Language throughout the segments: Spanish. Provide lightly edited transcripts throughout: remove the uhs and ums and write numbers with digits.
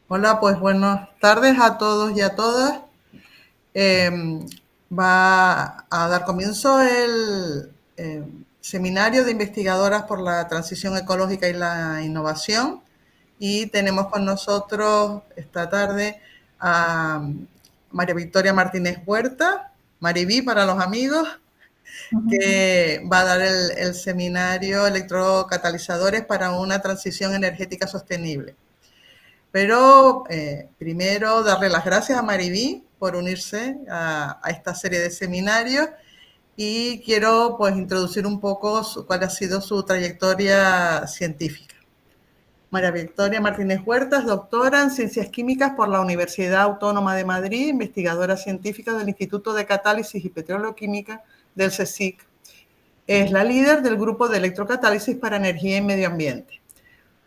Hola, pues buenas tardes a todos y a todas. Eh, Va a dar comienzo el seminario de investigadoras por la transición ecológica y la innovación. Y tenemos con nosotros esta tarde a María Victoria Martínez Huerta, Mariví para los amigos, que va a dar el seminario Electrocatalizadores para una transición energética sostenible. Pero primero darle las gracias a Mariví por unirse a esta serie de seminarios y quiero pues introducir un poco cuál ha sido su trayectoria científica. María Victoria Martínez Huerta es doctora en Ciencias Químicas por la Universidad Autónoma de Madrid, investigadora científica del Instituto de Catálisis y Petroleoquímica del CSIC. Es la líder del grupo de electrocatálisis para energía y medio ambiente.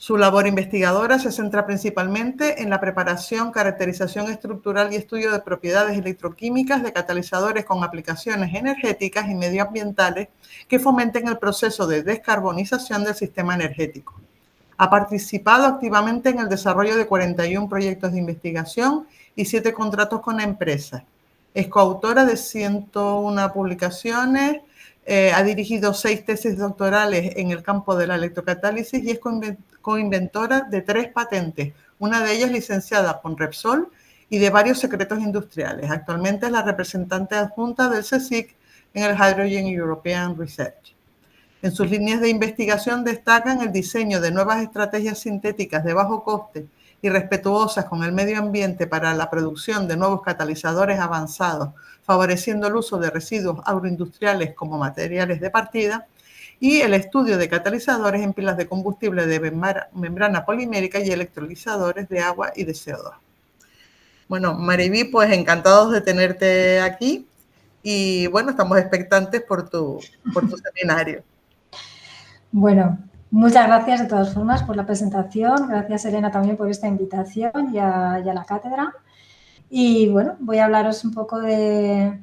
Su labor investigadora se centra principalmente en la preparación, caracterización estructural y estudio de propiedades electroquímicas de catalizadores con aplicaciones energéticas y medioambientales que fomenten el proceso de descarbonización del sistema energético. Ha participado activamente en el desarrollo de 41 proyectos de investigación y 7 contratos con empresas. Es coautora de 101 publicaciones, ha dirigido 6 tesis doctorales en el campo de la electrocatálisis y es coinventora de 3 patentes, una de ellas licenciada con Repsol y de varios secretos industriales. Actualmente es la representante adjunta del CSIC en el Hydrogen European Research. En sus líneas de investigación destacan el diseño de nuevas estrategias sintéticas de bajo coste y respetuosas con el medio ambiente para la producción de nuevos catalizadores avanzados, favoreciendo el uso de residuos agroindustriales como materiales de partida, y el estudio de catalizadores en pilas de combustible de membrana polimérica y electrolizadores de agua y de CO2. Bueno, Mariví, pues encantados de tenerte aquí y bueno, estamos expectantes por tu seminario. Bueno, muchas gracias de todas formas por la presentación. Gracias, Elena, también por esta invitación y a la cátedra. Y bueno, voy a hablaros un poco de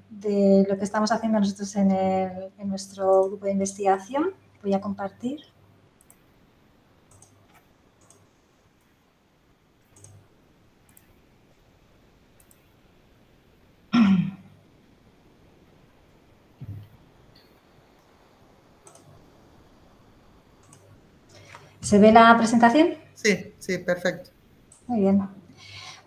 lo que estamos haciendo nosotros en nuestro grupo de investigación. Voy a compartir. ¿Se ve la presentación? Sí, sí, perfecto. Muy bien.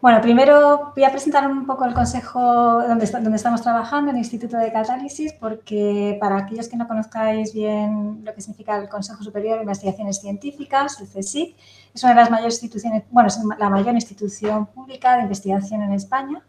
Bueno, primero voy a presentar un poco el consejo donde estamos trabajando, el Instituto de Catálisis, porque para aquellos que no conozcáis bien lo que significa el Consejo Superior de Investigaciones Científicas, el CSIC, es una de las mayores instituciones, bueno, es la mayor institución pública de investigación en España,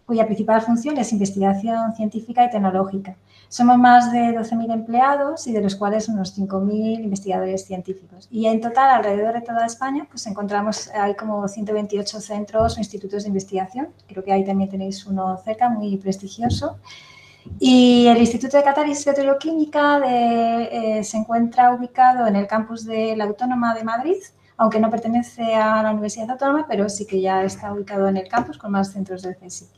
cuya principal función es investigación científica y tecnológica. Somos más de 12.000 empleados y de los cuales unos 5.000 investigadores científicos. Y en total, alrededor de toda España, pues encontramos, hay como 128 centros o institutos de investigación. Creo que ahí también tenéis uno cerca, muy prestigioso. Y el Instituto de Catálisis Petroleoquímica se encuentra ubicado en el campus de la Autónoma de Madrid, aunque no pertenece a la Universidad Autónoma, pero sí que ya está ubicado en el campus con más centros del CSIC.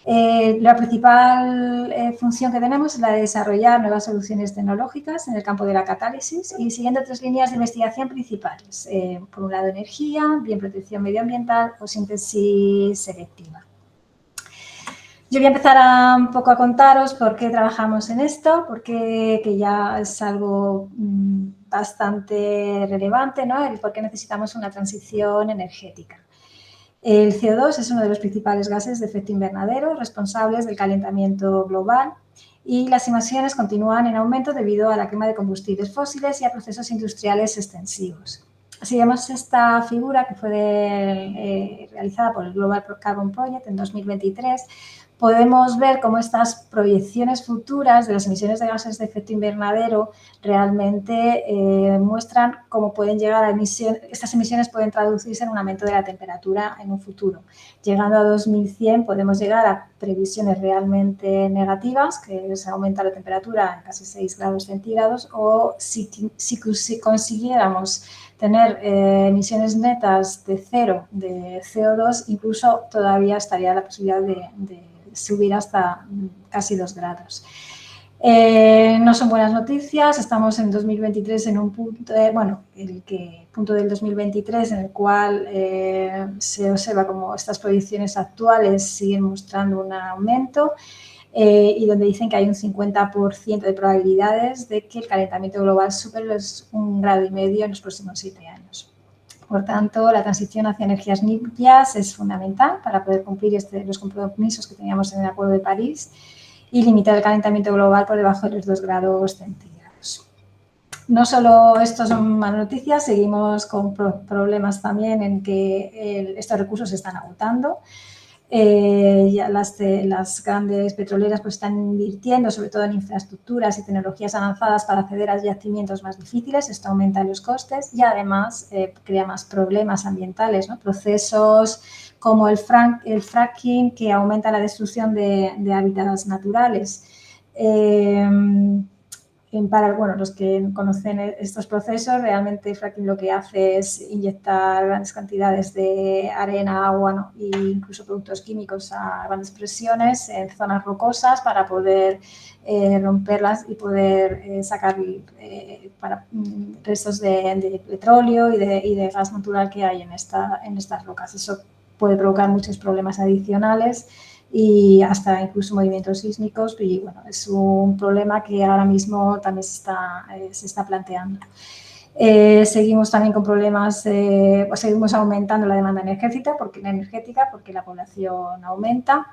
La principal función que tenemos es la de desarrollar nuevas soluciones tecnológicas en el campo de la catálisis y siguiendo 3 líneas de investigación principales. Por un lado, energía, bien protección medioambiental o síntesis selectiva. Yo voy a empezar un poco a contaros por qué trabajamos en esto, porque que ya es algo bastante relevante, ¿no? El por qué necesitamos una transición energética. El CO2 es uno de los principales gases de efecto invernadero responsables del calentamiento global y las emisiones continúan en aumento debido a la quema de combustibles fósiles y a procesos industriales extensivos. Si vemos esta figura que fue realizada por el Global Carbon Project en 2023, podemos ver cómo estas proyecciones futuras de las emisiones de gases de efecto invernadero realmente muestran cómo pueden llegar a estas emisiones pueden traducirse en un aumento de la temperatura en un futuro. Llegando a 2100 podemos llegar a previsiones realmente negativas, que se aumenta la temperatura en casi 6 grados centígrados, o si consiguiéramos tener emisiones netas de cero de CO2, incluso todavía estaría la posibilidad de subir hasta casi 2 grados. No son buenas noticias, estamos en 2023 en un punto, punto del 2023 en el cual se observa como estas proyecciones actuales siguen mostrando un aumento y donde dicen que hay un 50% de probabilidades de que el calentamiento global supere los 1,5 grados en los próximos 7 años. Por tanto, la transición hacia energías limpias es fundamental para poder cumplir los compromisos que teníamos en el Acuerdo de París y limitar el calentamiento global por debajo de los 2 grados centígrados. No solo esto son malas noticias, seguimos con problemas también en que estos recursos se están agotando. Ya las grandes petroleras pues están invirtiendo sobre todo en infraestructuras y tecnologías avanzadas para acceder a yacimientos más difíciles. Esto aumenta los costes y además crea más problemas ambientales, ¿no? Procesos como el fracking que aumenta la destrucción de hábitats naturales. Para los que conocen estos procesos, realmente el fracking lo que hace es inyectar grandes cantidades de arena, agua, ¿no? e incluso productos químicos a grandes presiones en zonas rocosas para poder romperlas y poder sacar restos de petróleo y de gas natural que hay en estas rocas. Eso puede provocar muchos problemas adicionales y hasta incluso movimientos sísmicos y bueno, es un problema que ahora mismo también se está planteando. Seguimos también con problemas, seguimos aumentando la demanda energética porque la población aumenta.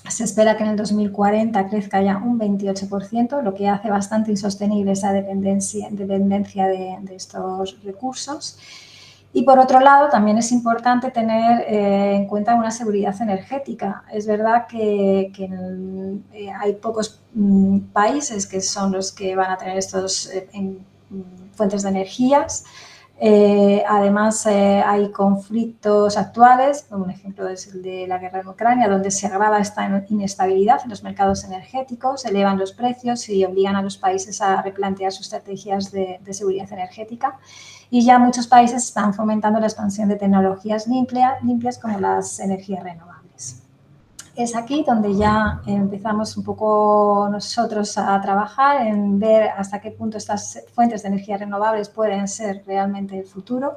Se espera que en el 2040 crezca ya un 28%, lo que hace bastante insostenible esa dependencia de estos recursos. Y por otro lado, también es importante tener en cuenta una seguridad energética. Es verdad que hay pocos países que son los que van a tener estos fuentes de energías. Además, hay conflictos actuales, un ejemplo es el de la guerra en Ucrania, donde se agrava esta inestabilidad en los mercados energéticos, se elevan los precios y obligan a los países a replantear sus estrategias de seguridad energética. Y ya muchos países están fomentando la expansión de tecnologías limpias como las energías renovables. Es aquí donde ya empezamos un poco nosotros a trabajar en ver hasta qué punto estas fuentes de energía renovables pueden ser realmente el futuro.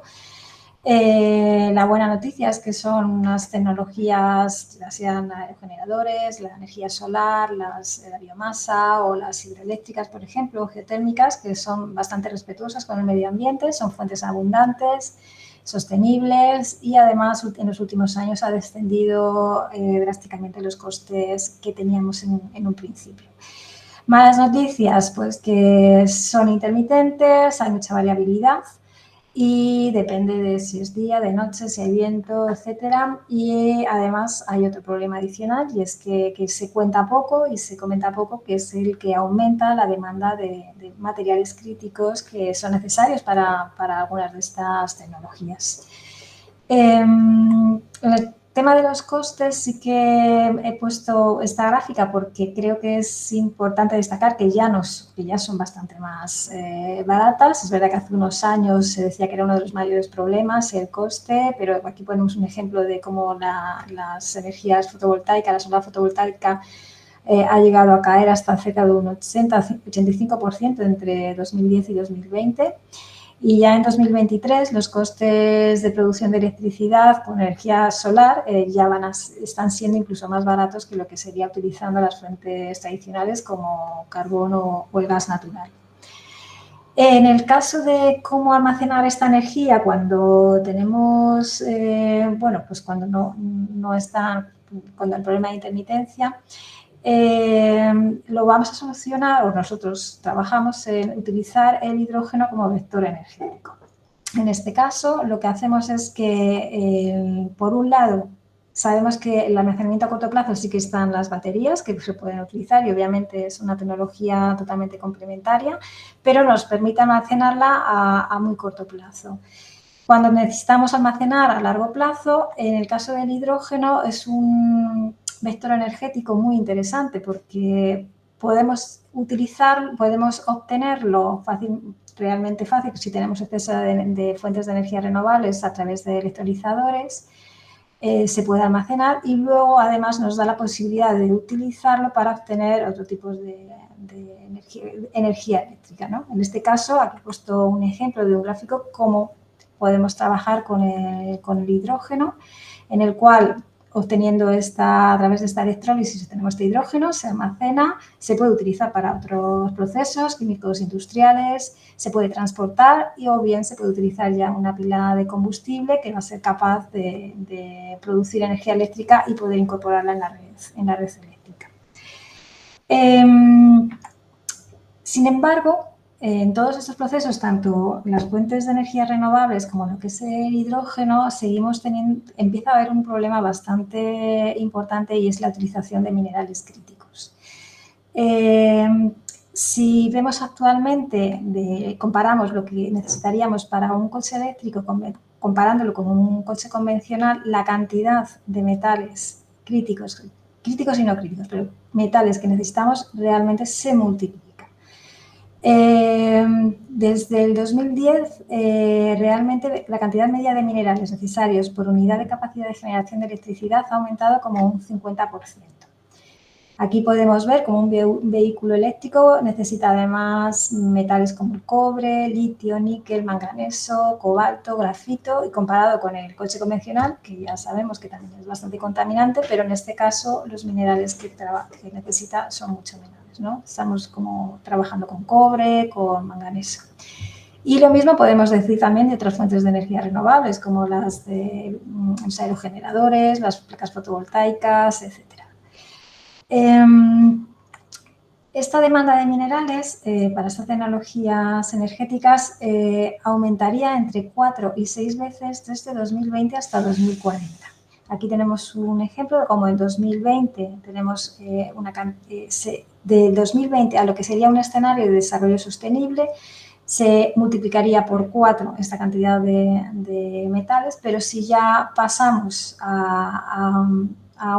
La buena noticia es que son unas tecnologías, ya sean aerogeneradores, la energía solar, la biomasa o las hidroeléctricas, por ejemplo, o geotérmicas, que son bastante respetuosas con el medio ambiente, son fuentes abundantes, sostenibles y además en los últimos años ha descendido drásticamente los costes que teníamos en un principio. Malas noticias, pues que son intermitentes, hay mucha variabilidad y depende de si es día, de noche, si hay viento, etcétera. Y además hay otro problema adicional y es que se cuenta poco y se comenta poco, que es el que aumenta la demanda de materiales críticos que son necesarios para algunas de estas tecnologías. El tema de los costes sí que he puesto esta gráfica porque creo que es importante destacar que ya son bastante más baratas. Es verdad que hace unos años se decía que era uno de los mayores problemas el coste, pero aquí ponemos un ejemplo de cómo las energías fotovoltaicas, la solar fotovoltaica ha llegado a caer hasta cerca de un 85% entre 2010 y 2020. Y ya en 2023 los costes de producción de electricidad con energía solar están siendo incluso más baratos que lo que sería utilizando las fuentes tradicionales como carbón o el gas natural. En el caso de cómo almacenar esta energía cuando tenemos, cuando el problema de intermitencia, lo vamos a solucionar, o nosotros trabajamos en utilizar el hidrógeno como vector energético. En este caso, lo que hacemos es que, por un lado, sabemos que el almacenamiento a corto plazo sí que están las baterías que se pueden utilizar y obviamente es una tecnología totalmente complementaria, pero nos permite almacenarla a muy corto plazo. Cuando necesitamos almacenar a largo plazo, en el caso del hidrógeno es un vector energético muy interesante porque podemos obtenerlo realmente fácil si tenemos acceso de fuentes de energía renovables a través de electrolizadores. se puede almacenar y luego además nos da la posibilidad de utilizarlo para obtener otro tipo de energía eléctrica, ¿no? En este caso, aquí he puesto un ejemplo de un gráfico cómo podemos trabajar con el hidrógeno, en el cual obteniendo a través de esta electrólisis tenemos este hidrógeno, se almacena, se puede utilizar para otros procesos químicos industriales, se puede transportar o bien se puede utilizar ya una pila de combustible que va a ser capaz de producir energía eléctrica y poder incorporarla en la red eléctrica. Sin embargo, en todos estos procesos, tanto las fuentes de energía renovables como lo que es el hidrógeno, empieza a haber un problema bastante importante y es la utilización de minerales críticos. Si vemos actualmente, comparamos lo que necesitaríamos para un coche eléctrico comparándolo con un coche convencional, la cantidad de metales críticos y no críticos, pero metales que necesitamos realmente se multiplica. Desde el 2010, realmente la cantidad media de minerales necesarios por unidad de capacidad de generación de electricidad ha aumentado como un 50%. Aquí podemos ver cómo un vehículo eléctrico necesita además metales como el cobre, litio, níquel, manganeso, cobalto, grafito y comparado con el coche convencional, que ya sabemos que también es bastante contaminante, pero en este caso los minerales que necesita son mucho menores, ¿no? Estamos como trabajando con cobre, con manganeso. Y lo mismo podemos decir también de otras fuentes de energía renovables, como los aerogeneradores, las placas fotovoltaicas, etc. Esta demanda de minerales para estas tecnologías energéticas aumentaría entre 4 y 6 veces desde 2020 hasta 2040. Aquí tenemos un ejemplo de cómo en 2020 tenemos de 2020 a lo que sería un escenario de desarrollo sostenible se multiplicaría por 4 esta cantidad de metales, pero si ya pasamos a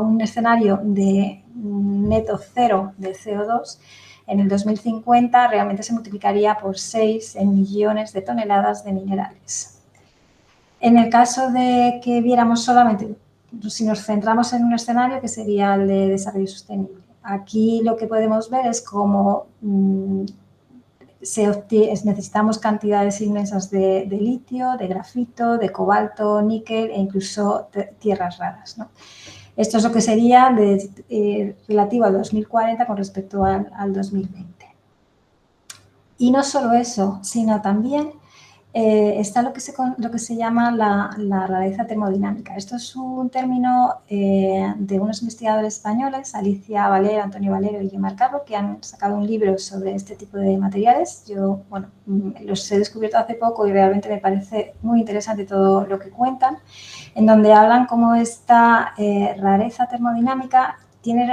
un escenario de neto cero de CO2, en el 2050 realmente se multiplicaría por 6 en millones de toneladas de minerales. En el caso de que viéramos solamente, si nos centramos en un escenario que sería el de desarrollo sostenible, aquí lo que podemos ver es cómo necesitamos cantidades inmensas de litio, de grafito, de cobalto, níquel e incluso tierras raras, ¿no? Esto es lo que sería relativo al 2040 con respecto al 2020. Y no solo eso, sino también está lo que se llama la rareza termodinámica. Esto es un término de unos investigadores españoles, Alicia Valero, Antonio Valero y Guimar Carro, que han sacado un libro sobre este tipo de materiales. Yo, bueno, los he descubierto hace poco y realmente me parece muy interesante todo lo que cuentan, en donde hablan cómo esta rareza termodinámica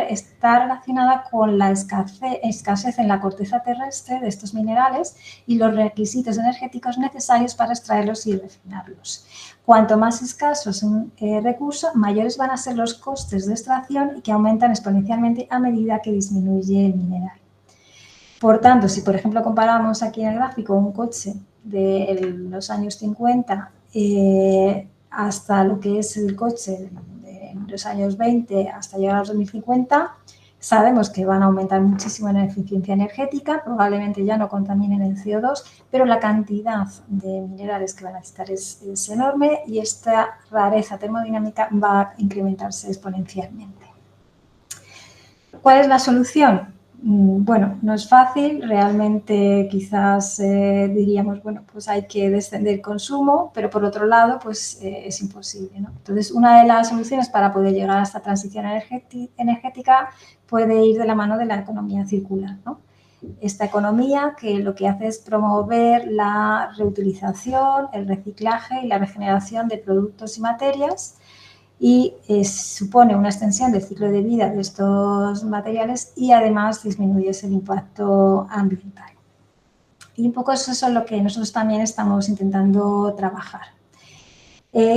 está relacionada con la escasez en la corteza terrestre de estos minerales y los requisitos energéticos necesarios para extraerlos y refinarlos. Cuanto más escasos es un recurso, mayores van a ser los costes de extracción y que aumentan exponencialmente a medida que disminuye el mineral. Por tanto, si por ejemplo comparamos aquí en el gráfico un coche de los años 50 hasta lo que es el coche de los años 20 hasta llegar a los 2050, sabemos que van a aumentar muchísimo en la eficiencia energética, probablemente ya no contaminen el CO2, pero la cantidad de minerales que van a necesitar es enorme y esta rareza termodinámica va a incrementarse exponencialmente. ¿Cuál es la solución? Bueno, no es fácil, realmente quizás diríamos, bueno, pues hay que descender el consumo, pero por otro lado, pues es imposible, ¿no? Entonces, una de las soluciones para poder llegar a esta transición energética puede ir de la mano de la economía circular, ¿no? Esta economía que lo que hace es promover la reutilización, el reciclaje y la regeneración de productos y materias, y supone una extensión del ciclo de vida de estos materiales y además disminuye el impacto ambiental. Y un poco eso es lo que nosotros también estamos intentando trabajar.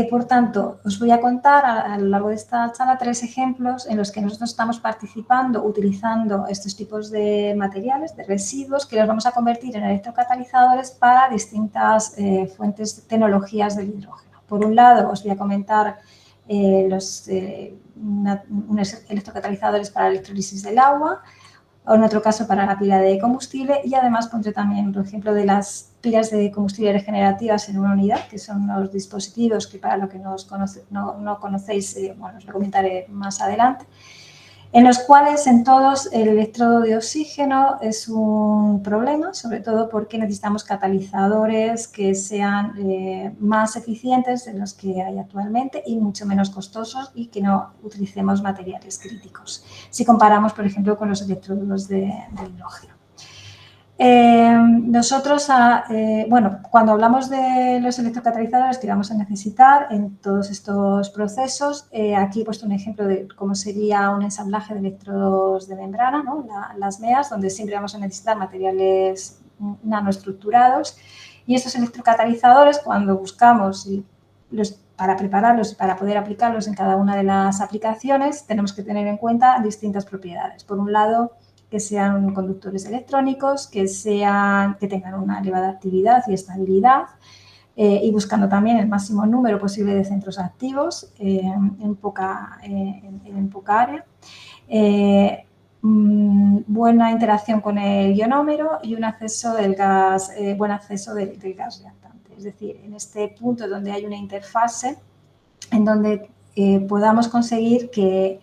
Por tanto, os voy a contar a lo largo de esta charla 3 ejemplos en los que nosotros estamos participando utilizando estos tipos de materiales, de residuos, que los vamos a convertir en electrocatalizadores para distintas fuentes, tecnologías del hidrógeno. Por un lado, os voy a comentar unos electrocatalizadores para la electrólisis del agua, o en otro caso para la pila de combustible, y además pondré también un ejemplo de las pilas de combustible regenerativas en una unidad, que son unos dispositivos que para lo que no conocéis, bueno, os lo comentaré más adelante, en los cuales en todos el electrodo de oxígeno es un problema, sobre todo porque necesitamos catalizadores que sean más eficientes de los que hay actualmente y mucho menos costosos, y que no utilicemos materiales críticos, si comparamos, por ejemplo, con los electrodos de hidrógeno. Nosotros, bueno, cuando hablamos de los electrocatalizadores que vamos a necesitar en todos estos procesos, aquí he puesto un ejemplo de cómo sería un ensamblaje de electrodos de membrana, ¿no? Las MEAs, donde siempre vamos a necesitar materiales nanoestructurados, y estos electrocatalizadores, cuando buscamos para prepararlos y para poder aplicarlos en cada una de las aplicaciones, tenemos que tener en cuenta distintas propiedades. Por un lado, que sean conductores electrónicos, que tengan una elevada actividad y estabilidad, y buscando también el máximo número posible de centros activos en poca área. Buena interacción con el ionómero y un acceso buen acceso del gas reactante. Es decir, en este punto donde hay una interfase en donde podamos conseguir que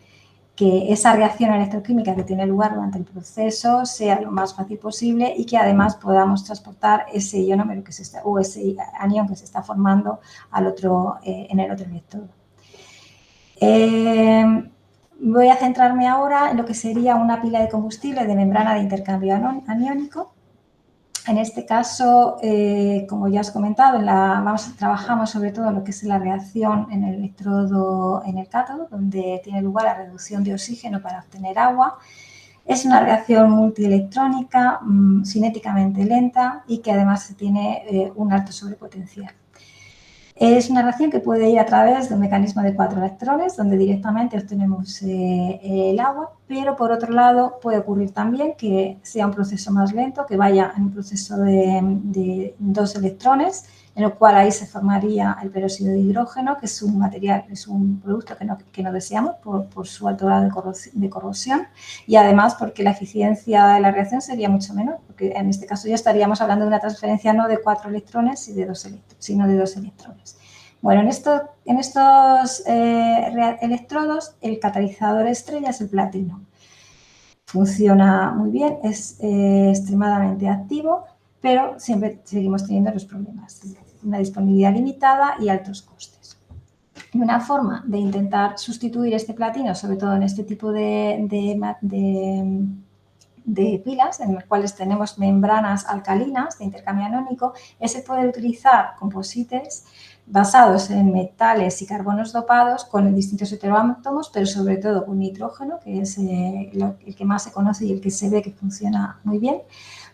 esa reacción electroquímica que tiene lugar durante el proceso sea lo más fácil posible, y que además podamos transportar ese ionómero o ese anión que se está formando en el otro electrodo. Voy a centrarme ahora en lo que sería una pila de combustible de membrana de intercambio aniónico. En este caso, como ya os he comentado, trabajamos sobre todo en lo que es la reacción en el electrodo, en el cátodo, donde tiene lugar la reducción de oxígeno para obtener agua. Es una reacción multielectrónica, cinéticamente lenta, y que además tiene un alto sobrepotencial. Es una reacción que puede ir a través de un mecanismo de 4 electrones, donde directamente obtenemos el agua, pero por otro lado puede ocurrir también que sea un proceso más lento, que vaya en un proceso de 2 electrones, en lo cual ahí se formaría el peróxido de hidrógeno, que es un material, es un producto que no deseamos por su alto grado de corrosión, y además porque la eficiencia de la reacción sería mucho menor, porque en este caso ya estaríamos hablando de una transferencia no de 4 electrones, sino de 2 electrones. Bueno, en estos electrodos, el catalizador estrella es el platino. Funciona muy bien, es extremadamente activo, pero siempre seguimos teniendo los problemas, una disponibilidad limitada y altos costes. Y una forma de intentar sustituir este platino, sobre todo en este tipo de pilas, en las cuales tenemos membranas alcalinas de intercambio aniónico, es el poder utilizar composites basados en metales y carbonos dopados con distintos heteroátomos, pero sobre todo con nitrógeno, que es el que más se conoce y el que se ve que funciona muy bien,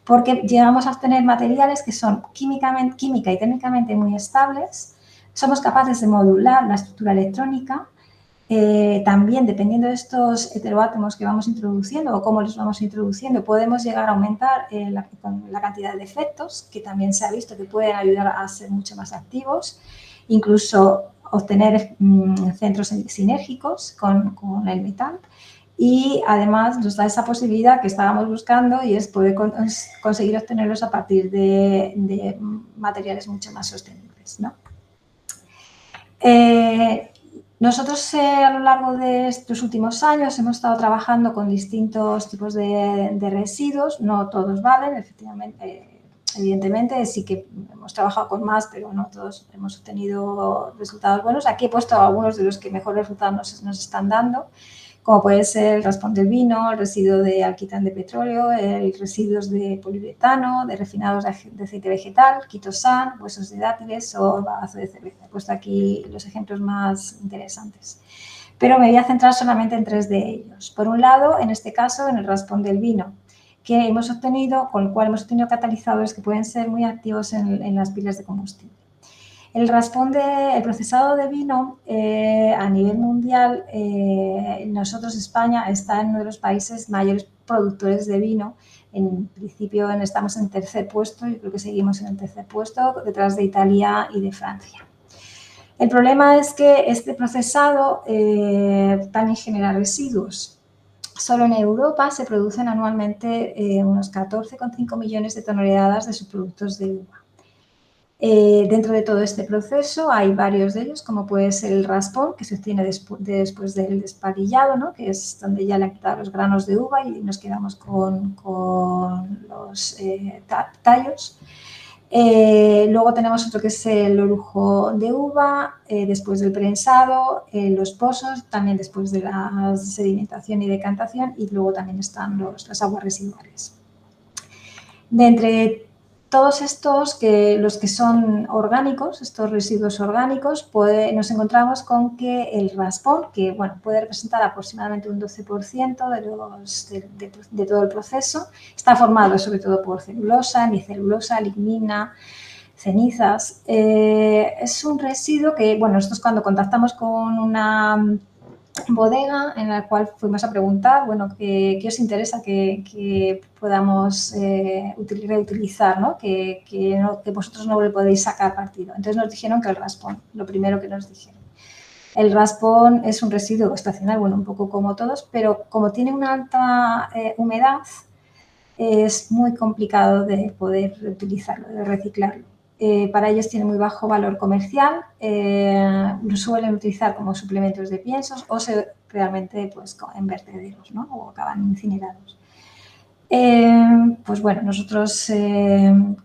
porque llegamos a obtener materiales que son química y térmicamente muy estables. Somos capaces de modular la estructura electrónica. También, dependiendo de estos heteroátomos que vamos introduciendo o cómo los vamos introduciendo, podemos llegar a aumentar la cantidad de efectos, que también se ha visto que pueden ayudar a ser mucho más activos, incluso obtener centros sinérgicos con el metal. Y además nos da esa posibilidad que estábamos buscando, y es poder conseguir obtenerlos a partir de materiales mucho más sostenibles, ¿no? Nosotros a lo largo de estos últimos años hemos estado trabajando con distintos tipos de residuos, no todos valen, efectivamente, evidentemente sí que hemos trabajado con más, pero no todos hemos obtenido resultados buenos. Aquí he puesto algunos de los que mejor resultados nos están dando, como puede ser el raspón del vino, el residuo de alquitrán de petróleo, residuos de poliuretano, de refinados de aceite vegetal, quitosan, huesos de dátiles o bagazo de cerveza. He puesto aquí los ejemplos más interesantes, pero me voy a centrar solamente en 3 de ellos. Por un lado, en este caso, en el raspón del vino, con el cual hemos obtenido catalizadores que pueden ser muy activos en las pilas de combustible. El procesado de vino a nivel mundial, nosotros, España, está en uno de los países mayores productores de vino. En principio estamos en tercer puesto, y creo que seguimos en el tercer puesto, detrás de Italia y de Francia. El problema es que este procesado también genera residuos. Solo en Europa se producen anualmente unos 14,5 millones de toneladas de subproductos de uva. Dentro de todo este proceso hay varios de ellos, como puede ser el raspón, que se obtiene después del desparillado, ¿no? Que es donde ya le han quitado los granos de uva y nos quedamos con los tallos. Luego tenemos otro que es el orujo de uva, después del prensado, los pozos, también después de la sedimentación y decantación, y luego también están las aguas residuales. De entre todos estos, los que son orgánicos, estos residuos orgánicos, nos encontramos con que el raspón, que bueno, puede representar aproximadamente un 12% de todo el proceso, está formado sobre todo por celulosa, hemicelulosa, lignina, cenizas. Es un residuo que, bueno, nosotros cuando contactamos con una bodega en la cual fuimos a preguntar, bueno, ¿qué os interesa que podamos reutilizar, ¿no? Que vosotros no le podéis sacar partido? Entonces nos dijeron que el raspón, lo primero que nos dijeron. El raspón es un residuo estacional, bueno, un poco como todos, pero como tiene una alta humedad, es muy complicado de poder reutilizarlo, de reciclarlo. Para ellos tiene muy bajo valor comercial, lo suelen utilizar como suplementos de piensos o realmente pues, en vertederos, ¿no? O acaban incinerados. Pues bueno, nosotros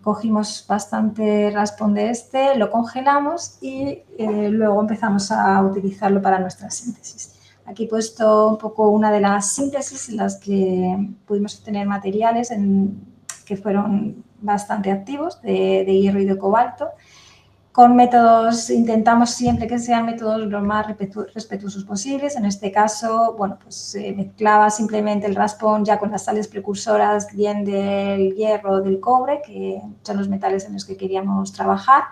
cogimos bastante raspón de lo congelamos y luego empezamos a utilizarlo para nuestra síntesis. Aquí he puesto un poco una de las síntesis en las que pudimos obtener materiales que fueron bastante activos de hierro y de cobalto. Con métodos, intentamos siempre que sean métodos lo más respetuosos posibles. En este caso, bueno, pues se mezclaba simplemente el raspón ya con las sales precursoras bien del hierro o del cobre, que son los metales en los que queríamos trabajar,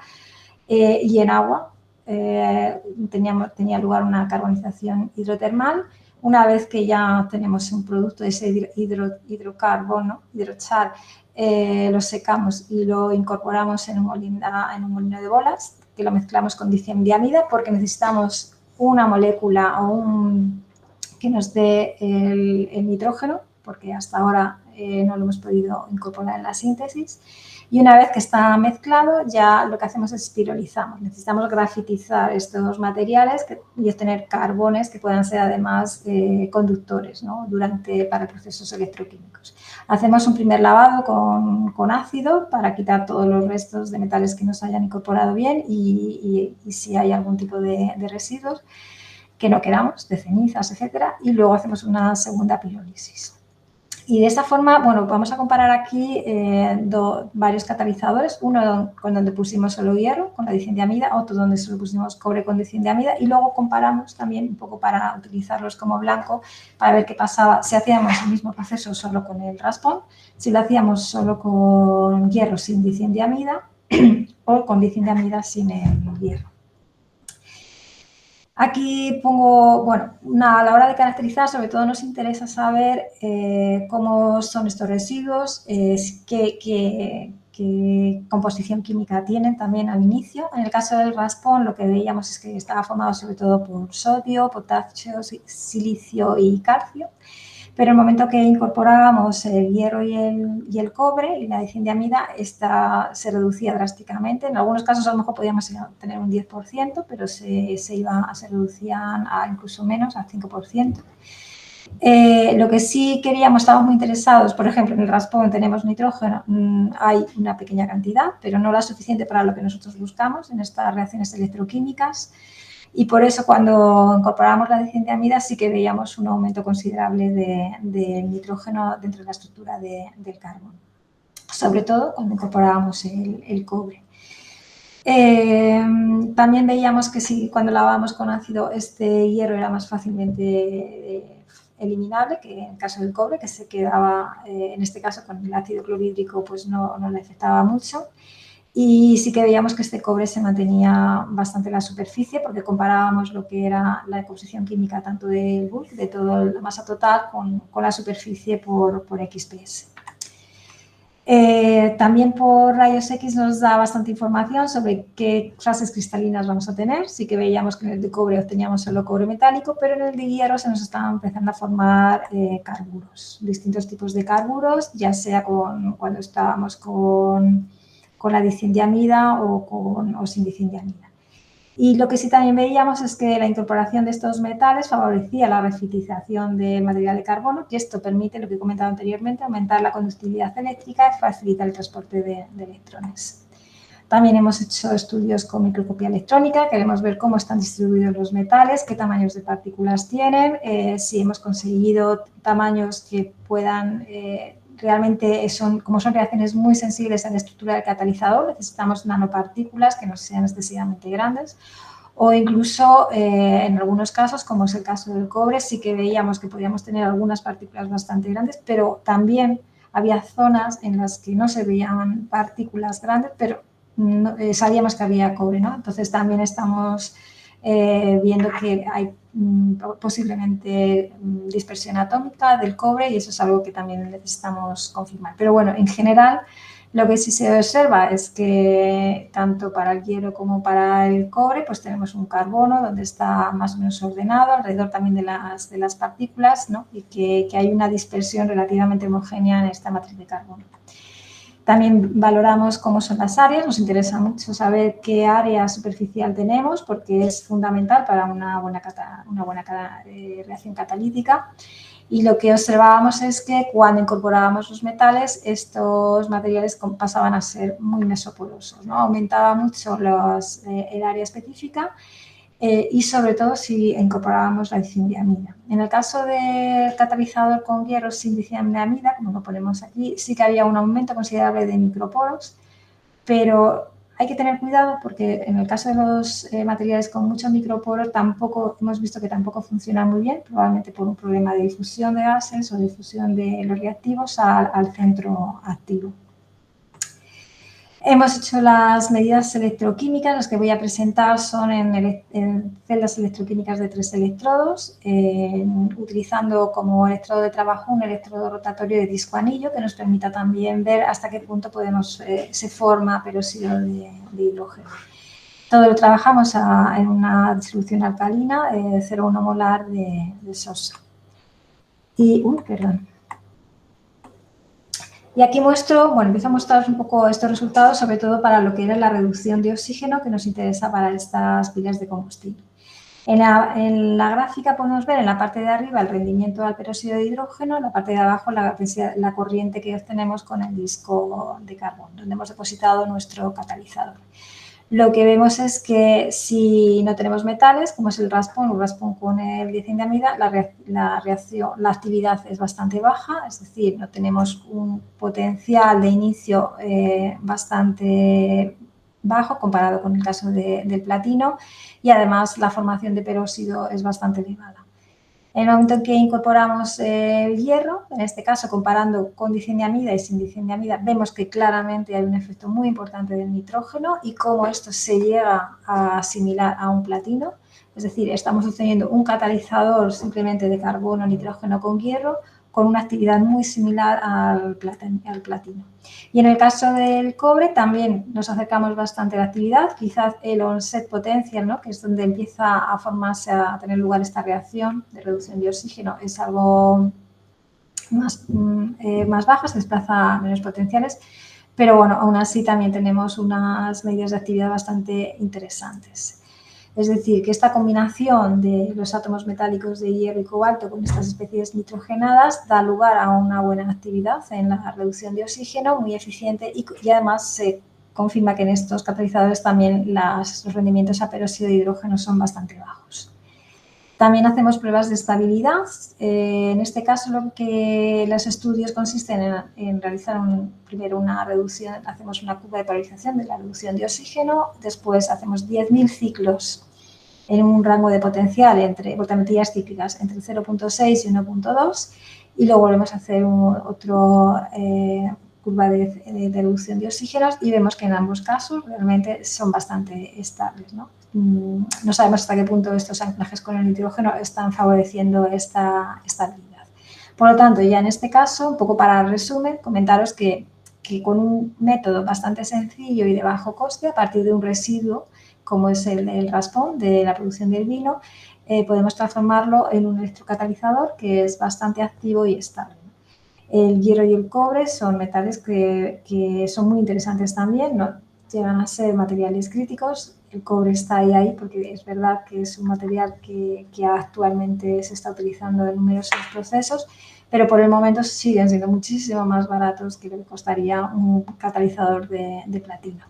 y en agua. Tenía lugar una carbonización hidrotermal. Una vez que ya tenemos un producto de ese hidrocarbono, hidrochar, lo secamos y lo incorporamos en un molino de bolas, que lo mezclamos con diciemdiamida porque necesitamos una molécula que nos dé el nitrógeno, porque hasta ahora no lo hemos podido incorporar en la síntesis. Y una vez que está mezclado, ya lo que hacemos es pirolizamos. Necesitamos grafitizar estos materiales y obtener carbones que puedan ser además conductores, ¿no? Para procesos electroquímicos. Hacemos un primer lavado con ácido para quitar todos los restos de metales que nos hayan incorporado bien y si hay algún tipo de residuos que no queramos, de cenizas, etcétera, y luego hacemos una segunda pirólisis. Y de esta forma, bueno, vamos a comparar aquí varios catalizadores, uno con donde pusimos solo hierro con la diciendiamida, otro donde solo pusimos cobre con diciendiamida y luego comparamos también un poco para utilizarlos como blanco para ver qué pasaba si hacíamos el mismo proceso solo con el raspón, si lo hacíamos solo con hierro sin diciendiamida o con diciendiamida sin el hierro. Aquí pongo, bueno, a la hora de caracterizar, sobre todo nos interesa saber cómo son estos residuos, qué composición química tienen también al inicio. En el caso del raspón, lo que veíamos es que estaba formado sobre todo por sodio, potasio, silicio y calcio. Pero en el momento que incorporábamos el hierro y el cobre y la diciendiamida, esta se reducía drásticamente. En algunos casos a lo mejor podíamos tener un 10%, pero se reducían a incluso menos, al 5%. Lo que sí queríamos, estábamos muy interesados, por ejemplo, en el raspón tenemos nitrógeno, hay una pequeña cantidad, pero no la suficiente para lo que nosotros buscamos en estas reacciones electroquímicas. Y por eso cuando incorporamos la diciendiamida sí que veíamos un aumento considerable del nitrógeno dentro de la estructura del carbono, sobre todo cuando incorporábamos el cobre. También veíamos que cuando lavábamos con ácido este hierro era más fácilmente eliminable que en el caso del cobre, que se quedaba, en este caso con el ácido clorhídrico pues no le afectaba mucho. Y sí que veíamos que este cobre se mantenía bastante en la superficie porque comparábamos lo que era la composición química tanto del bulk, de toda la masa total, con la superficie por XPS. También por rayos X nos da bastante información sobre qué clases cristalinas vamos a tener. Sí que veíamos que en el de cobre obteníamos solo cobre metálico, pero en el de hierro se nos estaban empezando a formar carburos, distintos tipos de carburos, ya sea cuando estábamos con la diciamida o sin diciamida. Y lo que sí también veíamos es que la incorporación de estos metales favorecía la refitización del material de carbono, y esto permite, lo que he comentado anteriormente, aumentar la conductividad eléctrica y facilita el transporte de electrones. También hemos hecho estudios con microscopía electrónica, queremos ver cómo están distribuidos los metales, qué tamaños de partículas tienen, si hemos conseguido tamaños que puedan realmente como son reacciones muy sensibles a la estructura del catalizador, necesitamos nanopartículas que no sean excesivamente grandes, o incluso en algunos casos, como es el caso del cobre, sí que veíamos que podíamos tener algunas partículas bastante grandes, pero también había zonas en las que no se veían partículas grandes, pero sabíamos que había cobre, ¿no? Entonces también estamos viendo que hay posiblemente dispersión atómica del cobre, y eso es algo que también necesitamos confirmar. Pero bueno, en general, lo que sí se observa es que tanto para el hierro como para el cobre, pues tenemos un carbono donde está más o menos ordenado, alrededor también de las partículas, ¿no? Y que hay una dispersión relativamente homogénea en esta matriz de carbono. También valoramos cómo son las áreas, nos interesa mucho saber qué área superficial tenemos, porque es fundamental para una buena reacción catalítica. Y lo que observábamos es que cuando incorporábamos los metales, estos materiales pasaban a ser muy mesoporosos, ¿no? Aumentaba mucho el área específica y sobre todo si incorporábamos la diciamida. En el caso del catalizador con hierro sin diciamida, como lo ponemos aquí, sí que había un aumento considerable de microporos, pero hay que tener cuidado porque en el caso de los materiales con muchos microporos hemos visto que tampoco funcionan muy bien, probablemente por un problema de difusión de gases o difusión de los reactivos al centro activo. Hemos hecho las medidas electroquímicas, las que voy a presentar son en celdas electroquímicas de 3 electrodos, utilizando como electrodo de trabajo un electrodo rotatorio de disco anillo que nos permita también ver hasta qué punto se forma peróxido de hidrógeno. Todo lo trabajamos en una disolución alcalina de 0,1 molar de sosa. Perdón. Y aquí empiezo a mostrar un poco estos resultados, sobre todo para lo que era la reducción de oxígeno que nos interesa para estas pilas de combustible. En la gráfica podemos ver en la parte de arriba el rendimiento al peróxido de hidrógeno, en la parte de abajo la corriente que obtenemos con el disco de carbón, donde hemos depositado nuestro catalizador. Lo que vemos es que si no tenemos metales, como es el raspón con el diciamida, la actividad es bastante baja, es decir, no tenemos un potencial de inicio bastante bajo comparado con el caso del platino, y además la formación de peróxido es bastante elevada. En el momento en que incorporamos el hierro, en este caso comparando con diciamida y sin diciamida, vemos que claramente hay un efecto muy importante del nitrógeno y cómo esto se llega a asimilar a un platino. Es decir, estamos obteniendo un catalizador simplemente de carbono, nitrógeno con hierro, con una actividad muy similar al platino. Y en el caso del cobre también nos acercamos bastante a la actividad, quizás el onset potential, ¿no? Que es donde empieza a formarse, a tener lugar esta reacción de reducción de oxígeno, es algo más baja, se desplaza a menos potenciales, pero bueno, aún así también tenemos unas medidas de actividad bastante interesantes. Es decir, que esta combinación de los átomos metálicos de hierro y cobalto con estas especies nitrogenadas da lugar a una buena actividad en la reducción de oxígeno, muy eficiente, y además se confirma que en estos catalizadores también los rendimientos a peróxido de hidrógeno son bastante bajos. También hacemos pruebas de estabilidad. En este caso, los estudios consisten en realizar primero una reducción, hacemos una curva de polarización de la reducción de oxígeno, después hacemos 10.000 ciclos en un rango de potencial entre voltametrías cíclicas entre 0,6 y 1,2, y luego volvemos a hacer otra curva de reducción de oxígenos y vemos que en ambos casos realmente son bastante estables, ¿no? No sabemos hasta qué punto estos anclajes con el nitrógeno están favoreciendo esta estabilidad. Por lo tanto, ya en este caso, un poco para resumen, comentaros que que con un método bastante sencillo y de bajo coste, a partir de un residuo como es el raspón de la producción del vino, podemos transformarlo en un electrocatalizador que es bastante activo y estable. El hierro y el cobre son metales que son muy interesantes también, ¿no? Llegan a ser materiales críticos. El cobre está ahí porque es verdad que es un material que actualmente se está utilizando en numerosos procesos, pero por el momento siguen siendo muchísimo más baratos que lo que costaría un catalizador de platino.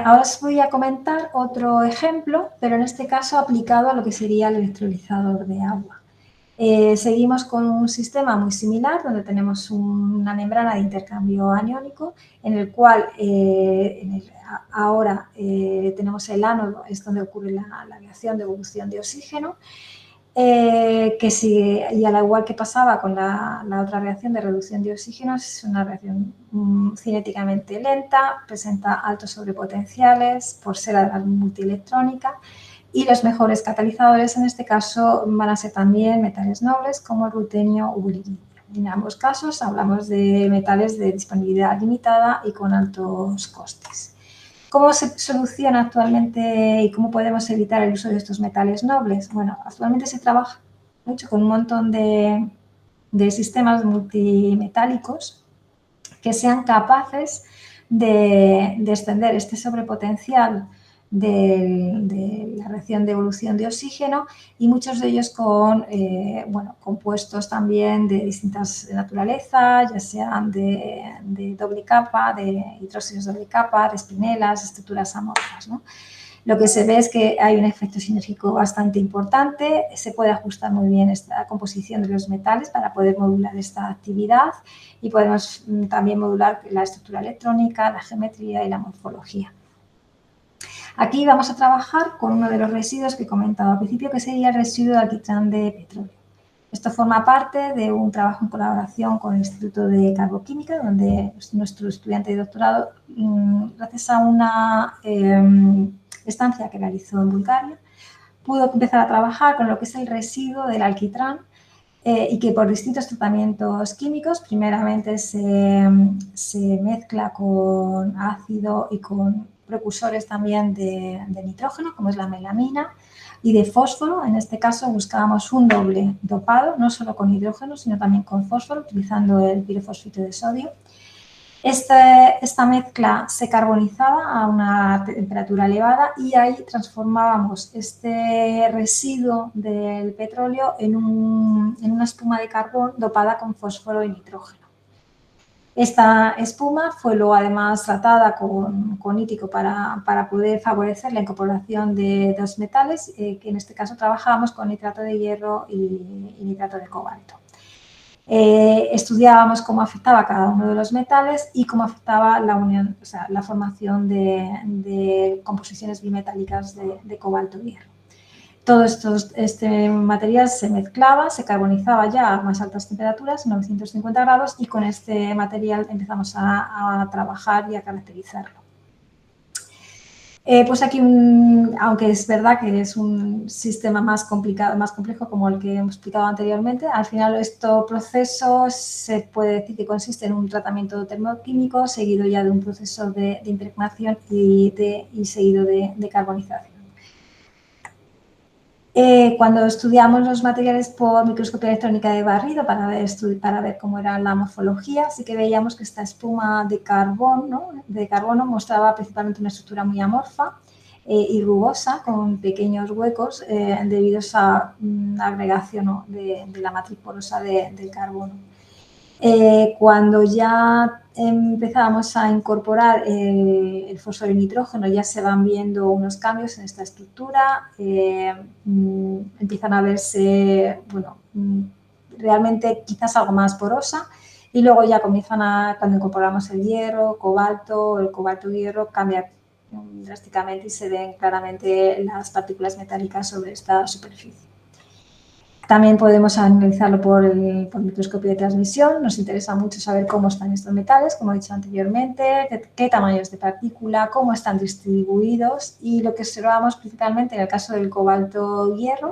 Ahora os voy a comentar otro ejemplo, pero en este caso aplicado a lo que sería el electrolizador de agua. Seguimos con un sistema muy similar donde tenemos una membrana de intercambio aniónico en el cual ahora tenemos el ánodo, es donde ocurre la reacción de evolución de oxígeno, y al igual que pasaba con la otra reacción de reducción de oxígeno, es una reacción cinéticamente lenta, presenta altos sobrepotenciales por ser multielectrónica, y los mejores catalizadores en este caso van a ser también metales nobles como el rutenio o el iridio. En ambos casos hablamos de metales de disponibilidad limitada y con altos costes. ¿Cómo se soluciona actualmente y cómo podemos evitar el uso de estos metales nobles? Bueno, actualmente se trabaja mucho con un montón de sistemas multimetálicos que sean capaces de extender este sobrepotencial de la reacción de evolución de oxígeno, y muchos de ellos con compuestos también de distintas naturalezas, ya sean de doble capa, de hidróxidos doble capa, de espinelas, estructuras amorfas, ¿no? Lo que se ve es que hay un efecto sinérgico bastante importante, se puede ajustar muy bien esta composición de los metales para poder modular esta actividad, y podemos también modular la estructura electrónica, la geometría y la morfología. Aquí vamos a trabajar con uno de los residuos que he comentado al principio, que sería el residuo de alquitrán de petróleo. Esto forma parte de un trabajo en colaboración con el Instituto de Carboquímica, donde nuestro estudiante de doctorado, gracias a una estancia que realizó en Bulgaria, pudo empezar a trabajar con lo que es el residuo del alquitrán, y que por distintos tratamientos químicos, primeramente se mezcla con ácido y con precursores también de nitrógeno, como es la melamina, y de fósforo. En este caso buscábamos un doble dopado, no solo con hidrógeno, sino también con fósforo, utilizando el pirofosfito de sodio. Esta mezcla se carbonizaba a una temperatura elevada y ahí transformábamos este residuo del petróleo en una espuma de carbón dopada con fósforo y nitrógeno. Esta espuma fue luego además tratada con nítrico para poder favorecer la incorporación de dos metales, que en este caso trabajábamos con nitrato de hierro y nitrato de cobalto. Estudiábamos cómo afectaba cada uno de los metales y cómo afectaba la unión, o sea, la formación de composiciones bimetálicas de cobalto y hierro. Todo este material se mezclaba, se carbonizaba ya a más altas temperaturas, 950 grados, y con este material empezamos a trabajar y a caracterizarlo. Pues aquí, aunque es verdad que es un sistema más complicado, más complejo como el que hemos explicado anteriormente, al final este proceso se puede decir que consiste en un tratamiento termoquímico seguido ya de un proceso de impregnación y seguido de carbonización. Cuando estudiamos los materiales por microscopía electrónica de barrido para ver cómo era la morfología, sí que veíamos que esta espuma de carbono mostraba principalmente una estructura muy amorfa y rugosa, con pequeños huecos debido a esa agregación de la matriz porosa del carbono. Cuando ya empezábamos a incorporar el fósforo y nitrógeno, ya se van viendo unos cambios en esta estructura, empiezan a verse, realmente quizás algo más porosa, y luego ya cuando incorporamos el hierro, el cobalto-hierro cambia drásticamente y se ven claramente las partículas metálicas sobre esta superficie. También podemos analizarlo por microscopio de transmisión. Nos interesa mucho saber cómo están estos metales, como he dicho anteriormente, qué tamaños de partícula, cómo están distribuidos, y lo que observamos principalmente en el caso del cobalto-hierro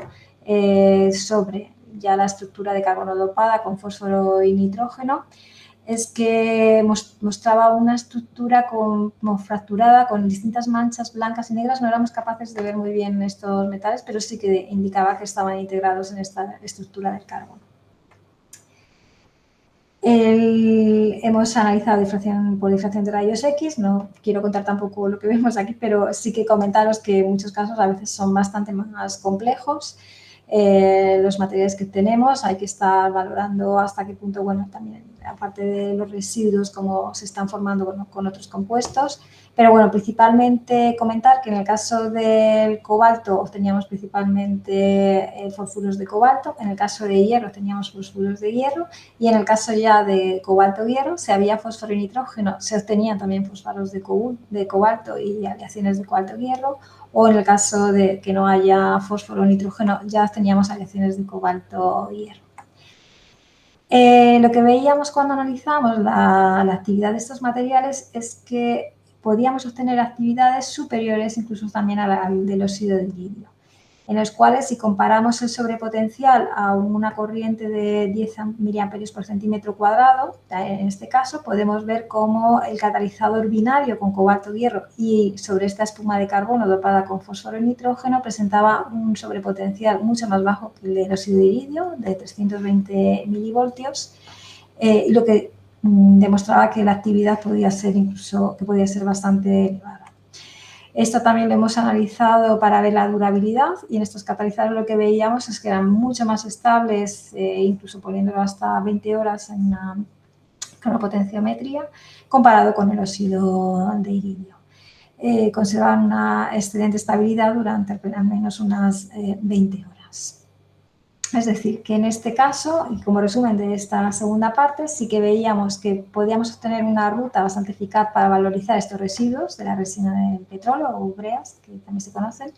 sobre ya la estructura de carbono dopada con fósforo y nitrógeno, es que mostraba una estructura como fracturada con distintas manchas blancas y negras. No éramos capaces de ver muy bien estos metales, pero sí que indicaba que estaban integrados en esta estructura del carbono. Hemos analizado por difracción de rayos X. No quiero contar tampoco lo que vemos aquí, pero sí que comentaros que en muchos casos a veces son bastante más complejos. Los materiales que tenemos hay que estar valorando hasta qué punto, bueno, también aparte de los residuos, cómo se están formando con otros compuestos. Pero bueno, principalmente comentar que en el caso del cobalto obteníamos principalmente fosfuros de cobalto, en el caso de hierro teníamos fosfuros de hierro, y en el caso ya de cobalto-hierro, si había fósforo y nitrógeno, se obtenían también fósforos de cobalto y aleaciones de cobalto-hierro, o en el caso de que no haya fósforo o nitrógeno, ya teníamos aleaciones de cobalto-hierro. Lo que veíamos cuando analizamos la actividad de estos materiales es que podíamos obtener actividades superiores incluso también al del óxido de iridio, en los cuales, si comparamos el sobrepotencial a una corriente de 10 miliamperios por centímetro cuadrado, en este caso, podemos ver cómo el catalizador binario con cobalto-hierro y sobre esta espuma de carbono dopada con fósforo y nitrógeno presentaba un sobrepotencial mucho más bajo que el del óxido de iridio, de 320 milivoltios, lo que demostraba que la actividad podía ser bastante elevada. Esto también lo hemos analizado para ver la durabilidad, y en estos catalizadores lo que veíamos es que eran mucho más estables, incluso poniéndolo hasta 20 horas en una cronopotenciometría, comparado con el óxido de iridio. Conservan una excelente estabilidad durante al menos unas 20 horas. Es decir, que en este caso, y como resumen de esta segunda parte, sí que veíamos que podíamos obtener una ruta bastante eficaz para valorizar estos residuos de la resina del petróleo o ureas, que también se conocen,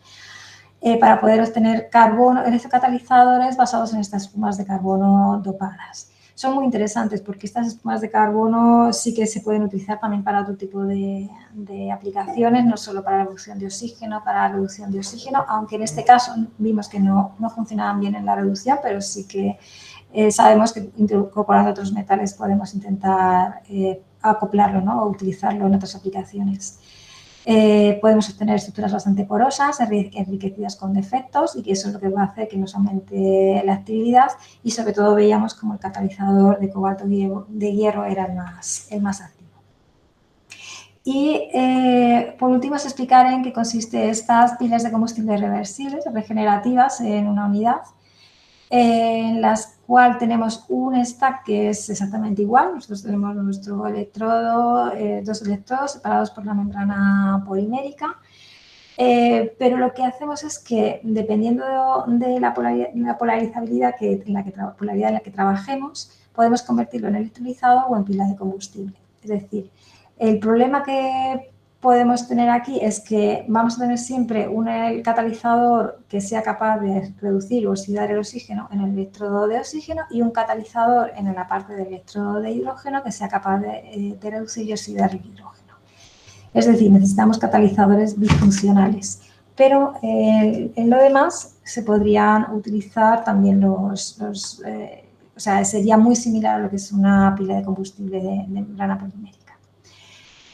para poder obtener carbono, estos catalizadores basados en estas espumas de carbono dopadas. Son muy interesantes porque estas espumas de carbono sí que se pueden utilizar también para otro tipo de aplicaciones, no solo para la reducción de oxígeno, aunque en este caso vimos que no funcionaban bien en la reducción, pero sí que sabemos que incorporando otros metales podemos intentar acoplarlo, ¿no? O utilizarlo en otras aplicaciones. Podemos obtener estructuras bastante porosas, enriquecidas con defectos, y que eso es lo que va a hacer que nos aumente la actividad, y sobre todo veíamos como el catalizador de cobalto de hierro era el más activo. Y por último os explicaré en qué consiste estas pilas de combustible reversibles, regenerativas en una unidad, en las cuales tenemos un stack que es exactamente igual. Nosotros tenemos nuestro electrodo, dos electrodos separados por la membrana polimérica, pero lo que hacemos es que, dependiendo de la polarizabilidad en la que trabajemos, podemos convertirlo en electrolizado o en pila de combustible. Es decir, el problema que podemos tener aquí es que vamos a tener siempre un catalizador que sea capaz de reducir o oxidar el oxígeno en el electrodo de oxígeno, y un catalizador en la parte del electrodo de hidrógeno que sea capaz de reducir y oxidar el hidrógeno. Es decir, necesitamos catalizadores bifuncionales. Pero en lo demás se podrían utilizar también o sea, sería muy similar a lo que es una pila de combustible de membrana polimérica.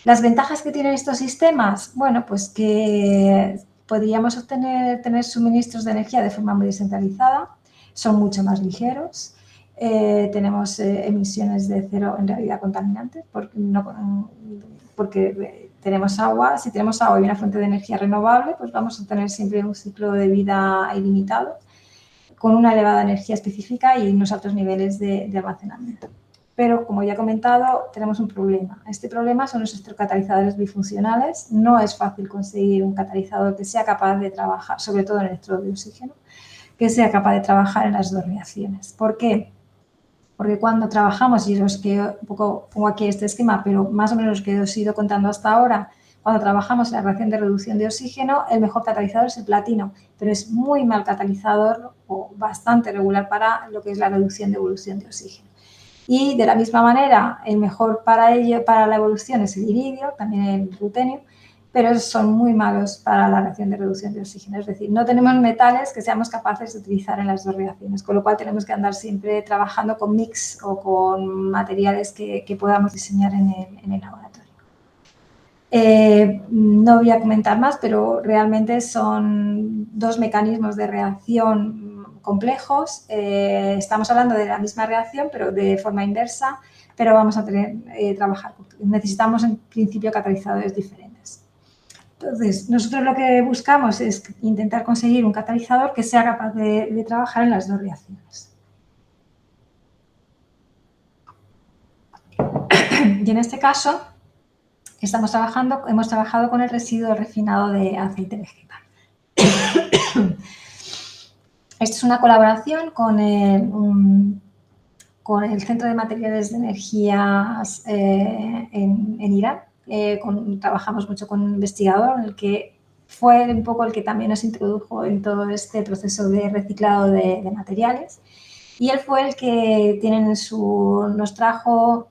¿Las ventajas que tienen estos sistemas? Bueno, pues que podríamos tener suministros de energía de forma muy descentralizada, son mucho más ligeros, tenemos emisiones de cero, en realidad contaminantes, porque tenemos agua. Si tenemos agua y una fuente de energía renovable, pues vamos a tener siempre un ciclo de vida ilimitado, con una elevada energía específica y unos altos niveles de almacenamiento. Pero, como ya he comentado, tenemos un problema. Este problema son los electrocatalizadores bifuncionales. No es fácil conseguir un catalizador que sea capaz de trabajar, sobre todo en electrodo de oxígeno, que sea capaz de trabajar en las dos reacciones. ¿Por qué? Porque cuando trabajamos, y los que un poco pongo aquí este esquema, pero más o menos los que os he ido contando hasta ahora, cuando trabajamos en la reacción de reducción de oxígeno, el mejor catalizador es el platino, pero es muy mal catalizador o bastante regular para lo que es la reducción de evolución de oxígeno. Y de la misma manera, el mejor para la evolución es el iridio, también el rutenio, pero son muy malos para la reacción de reducción de oxígeno. Es decir, no tenemos metales que seamos capaces de utilizar en las dos reacciones, con lo cual tenemos que andar siempre trabajando con mix o con materiales que podamos diseñar en el laboratorio. No voy a comentar más, pero realmente son dos mecanismos de reacción complejos. Estamos hablando de la misma reacción, pero de forma inversa, pero vamos a tener trabajar. Necesitamos, en principio, catalizadores diferentes. Entonces, nosotros lo que buscamos es intentar conseguir un catalizador que sea capaz de trabajar en las dos reacciones. Y en este caso, hemos trabajado con el residuo refinado de aceite vegetal. Esto es una colaboración con el Centro de Materiales de Energías en Irán. Trabajamos mucho con un investigador, el que fue un poco el que también nos introdujo en todo este proceso de reciclado de materiales. Y él fue el que nos trajo,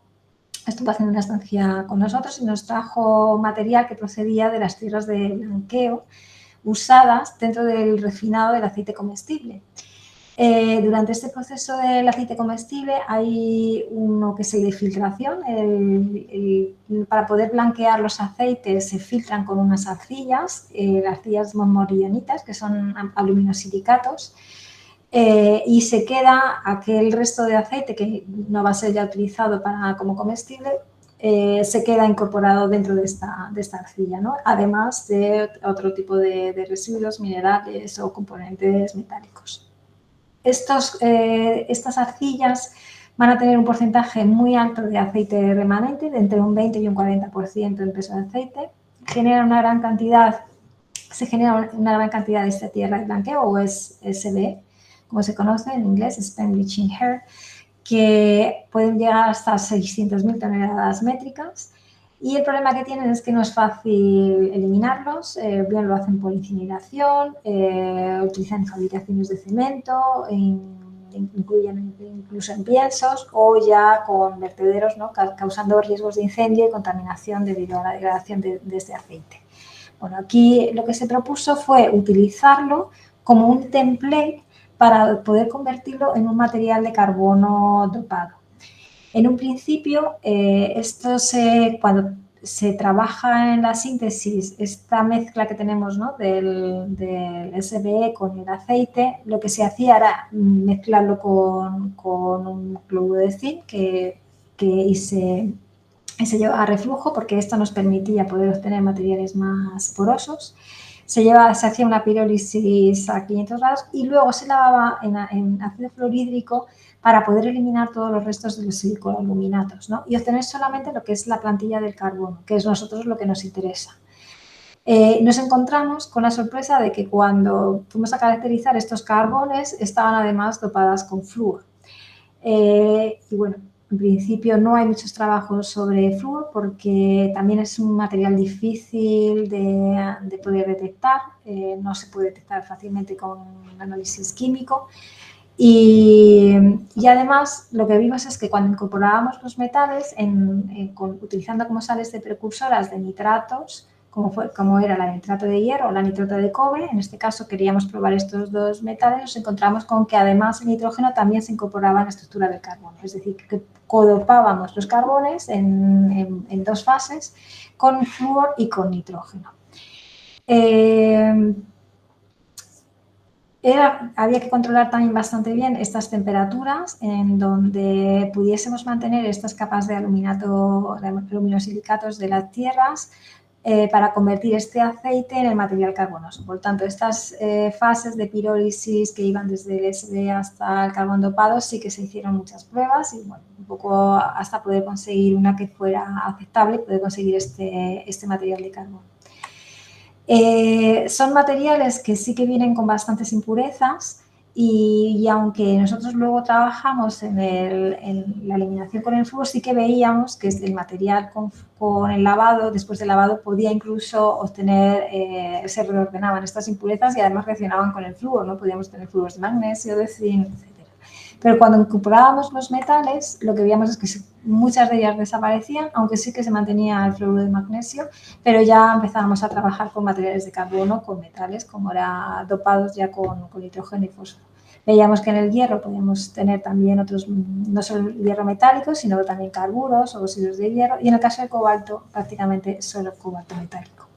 estuvo haciendo una estancia con nosotros y nos trajo material que procedía de las tierras de blanqueo usadas dentro del refinado del aceite comestible. Durante este proceso del aceite comestible hay uno que es el de filtración. Para poder blanquear los aceites se filtran con unas arcillas, las arcillas morillonitas, que son aluminosilicatos, y se queda aquel resto de aceite que no va a ser ya utilizado como comestible, se queda incorporado dentro de esta arcilla, ¿no? Además de otro tipo de residuos, minerales o componentes metálicos. Estas arcillas van a tener un porcentaje muy alto de aceite remanente, de entre un 20 y un 40% en peso de aceite. Se genera una gran cantidad de esta tierra de blanqueo, o SB, como se conoce en inglés, Spent Bleaching Hair, que pueden llegar hasta 600.000 toneladas métricas. Y el problema que tienen es que no es fácil eliminarlos, bien lo hacen por incineración, utilizan fabricaciones de cemento, incluyen incluso en piensos o ya con vertederos, ¿no? Causando riesgos de incendio y contaminación debido a la degradación de este aceite. Bueno, aquí lo que se propuso fue utilizarlo como un template para poder convertirlo en un material de carbono dopado. En un principio, cuando se trabaja en la síntesis, esta mezcla que tenemos, ¿no?, del SBE con el aceite, lo que se hacía era mezclarlo con un cloruro de zinc y se lleva a reflujo, porque esto nos permitía poder obtener materiales más porosos. Se hacía una pirólisis a 500 grados y luego se lavaba en ácido fluorhídrico para poder eliminar todos los restos de los silicoaluminatos, ¿no?, y obtener solamente lo que es la plantilla del carbono, que es nosotros lo que nos interesa. Nos encontramos con la sorpresa de que cuando fuimos a caracterizar estos carbones estaban además dopadas con flúor. Y bueno, en principio no hay muchos trabajos sobre flúor porque también es un material difícil de poder detectar, no se puede detectar fácilmente con un análisis químico. Y además lo que vimos es que cuando incorporábamos los metales utilizando como sales de precursoras de nitratos, como era la nitrato de hierro o la nitrato de cobre, en este caso queríamos probar estos dos metales, nos encontramos con que además el nitrógeno también se incorporaba en la estructura del carbono, es decir, que codopábamos los carbones en dos fases con flúor y con nitrógeno. Había que controlar también bastante bien estas temperaturas en donde pudiésemos mantener estas capas de aluminosilicatos de las tierras para convertir este aceite en el material carbonoso. Por tanto, estas fases de pirólisis que iban desde el SB hasta el carbón dopado sí que se hicieron muchas pruebas y bueno, un poco hasta poder conseguir una que fuera aceptable y poder conseguir este material de carbono. Son materiales que sí que vienen con bastantes impurezas y aunque nosotros luego trabajamos en la eliminación con el flúor, sí que veíamos que el material con el lavado, después del lavado, podía incluso se reordenaban estas impurezas y además reaccionaban con el flúor, ¿no? Podíamos tener flúoros de magnesio, de zinc, etc. Pero cuando incorporábamos los metales, lo que veíamos es que muchas de ellas desaparecían, aunque sí que se mantenía el fluoruro de magnesio, pero ya empezábamos a trabajar con materiales de carbono, con metales, como era dopados ya con nitrógeno y fósforo. Veíamos que en el hierro podíamos tener también otros, no solo el hierro metálico, sino también carburos o óxidos de hierro, y en el caso del cobalto, prácticamente solo cobalto metálico.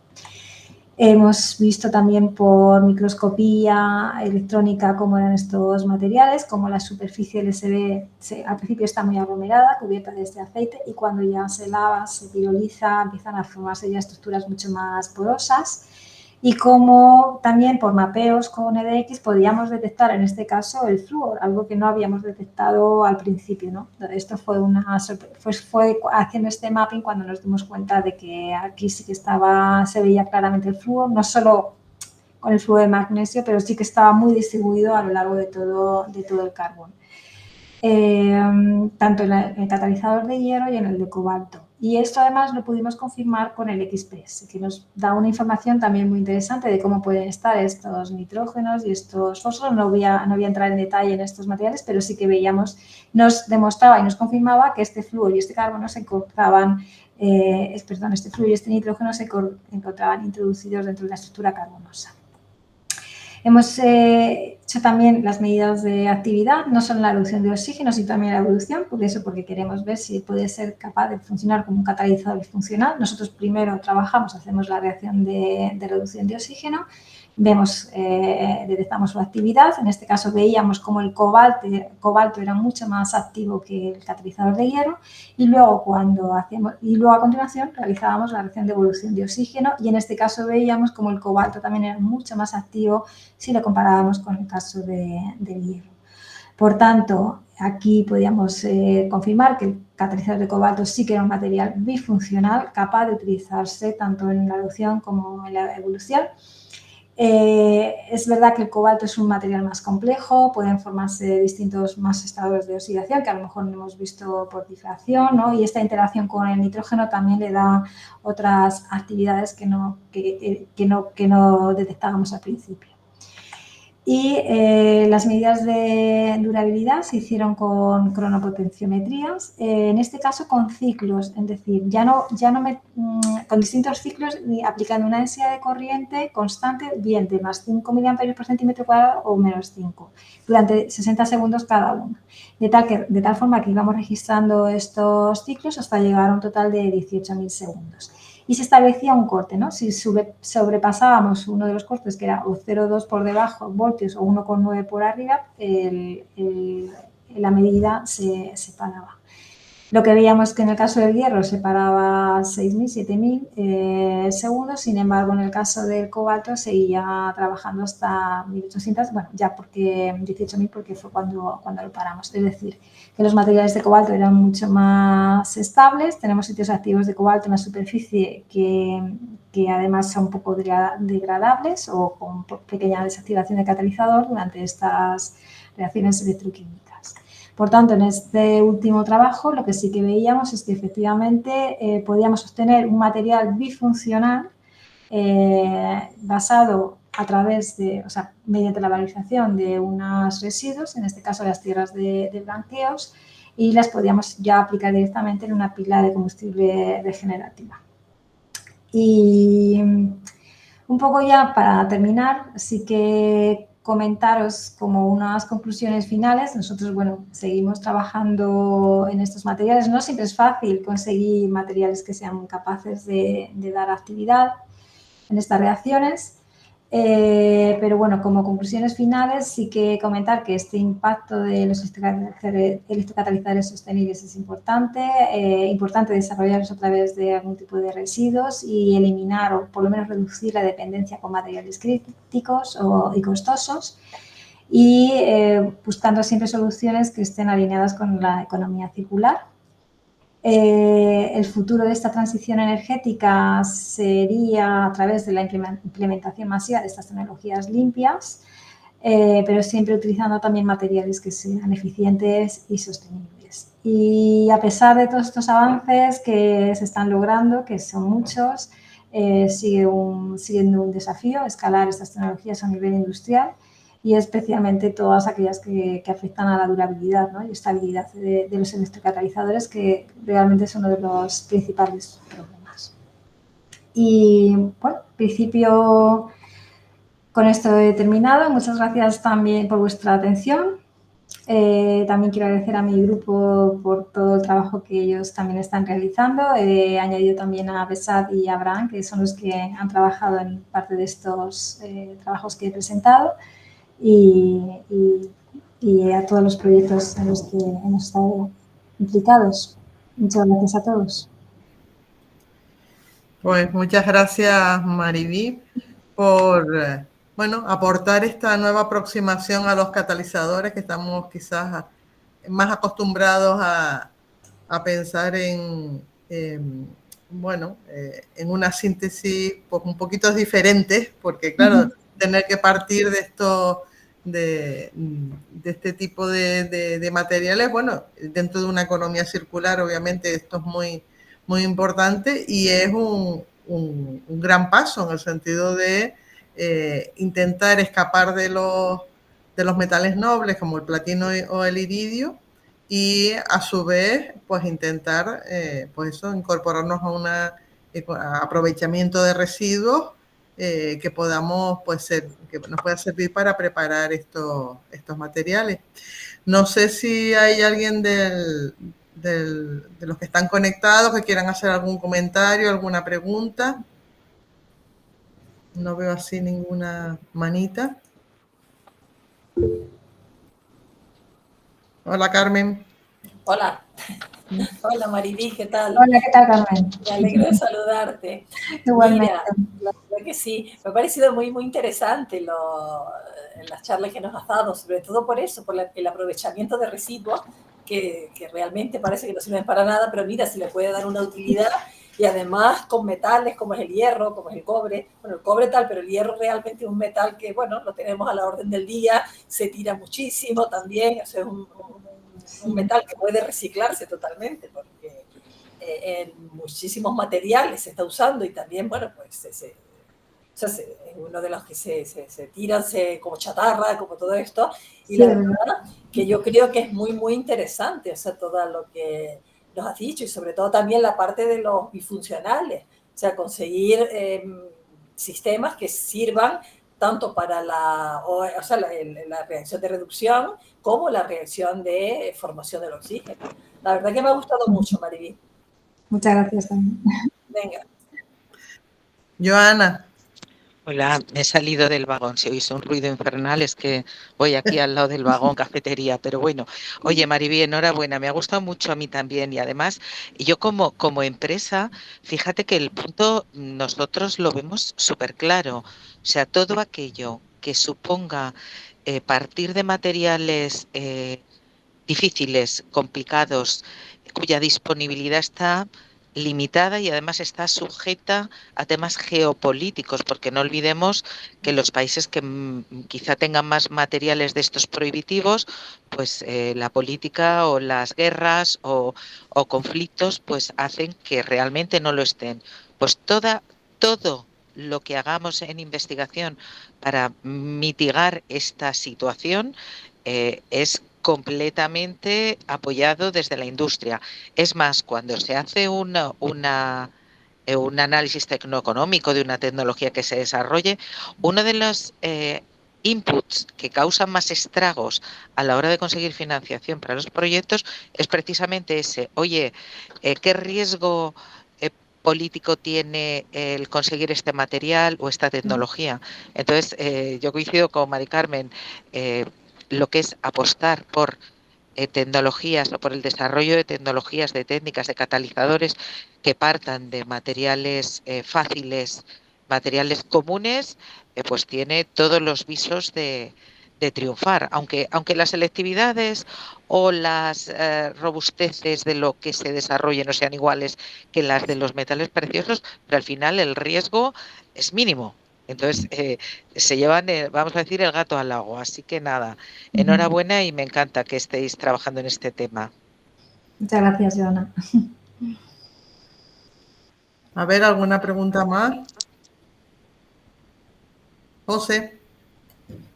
Hemos visto también por microscopía electrónica cómo eran estos materiales, cómo la superficie LSD al principio está muy aglomerada, cubierta de este aceite, y cuando ya se lava, se piroliza, empiezan a formarse ya estructuras mucho más porosas, y cómo también por mapeos con EDX podíamos detectar en este caso el flúor, algo que no habíamos detectado al principio, ¿no? Esto fue fue haciendo este mapping cuando nos dimos cuenta de que aquí sí que se veía claramente el flúor, no solo con el flujo de magnesio, pero sí que estaba muy distribuido a lo largo de todo el carbón. Tanto en el catalizador de hierro y en el de cobalto. Y esto además lo pudimos confirmar con el XPS, que nos da una información también muy interesante de cómo pueden estar estos nitrógenos y estos fósforos. No voy a entrar en detalle en estos materiales, pero sí que veíamos, nos demostraba y nos confirmaba que este flúor y este carbono se encontraban, este flúor y este nitrógeno se encontraban introducidos dentro de la estructura carbonosa. Hemos hecho también las medidas de actividad, no solo la reducción de oxígeno, sino también la evolución, porque queremos ver si puede ser capaz de funcionar como un catalizador funcional. Nosotros primero hacemos la reacción de reducción de oxígeno, detectamos su actividad. En este caso veíamos como el cobalto era mucho más activo que el catalizador de hierro, y luego a continuación realizábamos la reacción de evolución de oxígeno, y en este caso veíamos como el cobalto también era mucho más activo si lo comparábamos con el caso del hierro. Por tanto, aquí podíamos confirmar que el catalizador de cobalto sí que era un material bifuncional, capaz de utilizarse tanto en la reducción como en la evolución. Es verdad que el cobalto es un material más complejo, pueden formarse distintos más estados de oxidación que a lo mejor no hemos visto por difracción, ¿no? Y esta interacción con el nitrógeno también le da otras actividades que no detectábamos al principio. Y las medidas de durabilidad se hicieron con cronopotenciometrías, en este caso con ciclos, es decir, con distintos ciclos aplicando una densidad de corriente constante, bien de más 5 mA por centímetro cuadrado o menos 5, durante 60 segundos cada uno. De tal forma que íbamos registrando estos ciclos hasta llegar a un total de 18.000 segundos. Y se establecía un corte, ¿no? Si sobrepasábamos uno de los cortes, que era o 0,2 por debajo voltios o 1,9 por arriba, la medida se paraba. Lo que veíamos que en el caso del hierro se paraba 6.000, 7.000 segundos, sin embargo, en el caso del cobalto seguía trabajando hasta 1.800, bueno, ya porque 18.000 porque fue cuando lo paramos. Es decir, que los materiales de cobalto eran mucho más estables, tenemos sitios activos de cobalto en la superficie que además son un poco degradables o con pequeña desactivación de catalizador durante estas reacciones electroquímicas. Por tanto, en este último trabajo lo que sí que veíamos es que efectivamente podíamos obtener un material bifuncional basado mediante la valorización de unos residuos, en este caso las tierras de blanqueos, y las podíamos ya aplicar directamente en una pila de combustible regenerativa. Y un poco ya para terminar, sí que comentaros como unas conclusiones finales. Nosotros, seguimos trabajando en estos materiales. No siempre es fácil conseguir materiales que sean capaces de dar actividad en estas reacciones. Pero como conclusiones finales sí que comentar que este impacto de los electrocatalizadores sostenibles es importante desarrollarlos a través de algún tipo de residuos y eliminar o por lo menos reducir la dependencia con materiales críticos y costosos, y buscando siempre soluciones que estén alineadas con la economía circular. El futuro de esta transición energética sería a través de la implementación masiva de estas tecnologías limpias, pero siempre utilizando también materiales que sean eficientes y sostenibles. Y a pesar de todos estos avances que se están logrando, que son muchos, sigue siendo un desafío escalar estas tecnologías a nivel industrial. y especialmente todas aquellas que afectan a la durabilidad, ¿no? Y estabilidad de los electrocatalizadores, que realmente es uno de los principales problemas. Y bueno, en principio con esto he terminado. Muchas gracias también por vuestra atención. También quiero agradecer a mi grupo por todo el trabajo que ellos también están realizando. He añadido también a Besat y a Abraham, que son los que han trabajado en parte de estos trabajos que he presentado, y, y a todos los proyectos en los que hemos estado implicados. Muchas gracias a todos. Pues muchas gracias, Mariví, por bueno, aportar esta nueva aproximación a los catalizadores, que estamos quizás más acostumbrados a pensar bueno, en una síntesis pues, un poquito diferente, porque claro, tener que partir de esto, de este tipo de materiales, bueno, dentro de una economía circular, obviamente esto es muy importante y es un gran paso en el sentido de intentar escapar de los metales nobles como el platino o el iridio, y a su vez pues intentar pues eso, incorporarnos a un aprovechamiento de residuos que podamos pues que nos pueda servir para preparar estos materiales. No sé si hay alguien de los que están conectados que quieran hacer algún comentario, alguna pregunta. No veo así ninguna manita. Hola, Carmen. Hola. Hola, Mariví, ¿qué tal? Hola, ¿qué tal, Carmen? Me alegro de saludarte. Igualmente. Mira, la verdad que sí, me ha parecido muy interesante las charlas que nos has dado, sobre todo por eso, por el aprovechamiento de residuos, que realmente parece que no sirven para nada, pero mira, si le puede dar una utilidad, y además con metales como es el hierro, como es el cobre, bueno, el cobre tal, pero el hierro realmente es un metal que, bueno, lo tenemos a la orden del día, se tira muchísimo también, o sea, es un metal que puede reciclarse totalmente, porque en muchísimos materiales se está usando, y también, bueno, pues es uno de los que se tiran como chatarra, como todo esto, y sí, la verdad que yo creo que es muy interesante, o sea, todo lo que nos has dicho, y sobre todo también la parte de los bifuncionales, o sea, conseguir sistemas que sirvan tanto para la reacción de reducción como la reacción de formación del oxígeno. La verdad que me ha gustado mucho, Mariví. Muchas gracias también. Venga. Joana. Hola, me he salido del vagón. Si oís un ruido infernal es que voy aquí al lado del vagón cafetería. Pero bueno, oye, Mariví, enhorabuena. Me ha gustado mucho a mí también. Y además, yo como empresa, fíjate que el punto nosotros lo vemos súper claro. O sea, todo aquello que suponga partir de materiales difíciles, complicados, cuya disponibilidad está limitada y además está sujeta a temas geopolíticos, porque no olvidemos que los países que quizá tengan más materiales de estos prohibitivos, pues la política o las guerras o conflictos pues hacen que realmente no lo estén. Pues todo lo que hagamos en investigación para mitigar esta situación es completamente apoyado desde la industria. Es más, cuando se hace un análisis tecnoeconómico de una tecnología que se desarrolle, uno de los inputs que causan más estragos a la hora de conseguir financiación para los proyectos es precisamente ese. Oye, ¿qué riesgo político tiene el conseguir este material o esta tecnología? Entonces, yo coincido con Mari Carmen, lo que es apostar por tecnologías o por el desarrollo de tecnologías, de técnicas, de catalizadores que partan de materiales fáciles, materiales comunes, pues tiene todos los visos de triunfar, aunque las selectividades o las robusteces de lo que se desarrolle no sean iguales que las de los metales preciosos, pero al final el riesgo es mínimo. Entonces, se llevan, vamos a decir, el gato al agua. Así que nada, enhorabuena y me encanta que estéis trabajando en este tema. Muchas gracias, Joana. A ver, ¿alguna pregunta más? José.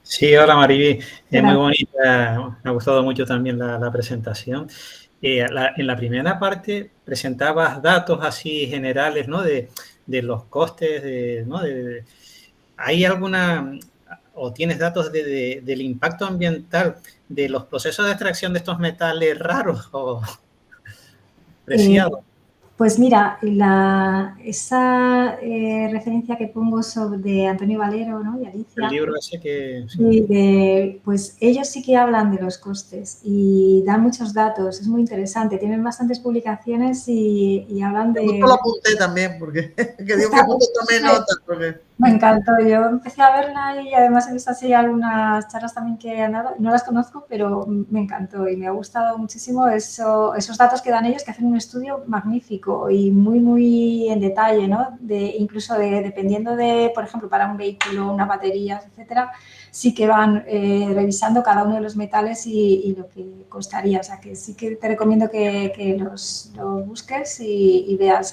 Sí, hola Mariby, es muy Gracias. bonita, me ha gustado mucho también la presentación. En la primera parte presentabas datos así generales, ¿no? De los costes, ¿no? ¿Hay alguna, o tienes datos del impacto ambiental de los procesos de extracción de estos metales raros o Eh, preciados? Pues mira, esa referencia que pongo sobre de Antonio Valero, ¿no? Y El Alicia, libro ese que... Sí. pues ellos sí que hablan de los costes y dan muchos datos, es muy interesante, tienen bastantes publicaciones y hablan Justo de... lo apunté también, porque que digo que justo tomé nota, porque Me encantó, yo empecé a verla y además he visto así algunas charlas también que han dado, no las conozco, pero me encantó y me ha gustado muchísimo esos datos que dan ellos, que hacen un estudio magnífico y muy en detalle, ¿no? Incluso dependiendo de, por ejemplo, para un vehículo, unas baterías, etcétera, sí que van revisando cada uno de los metales y lo que costaría, o sea que sí que te recomiendo que los busques y veas.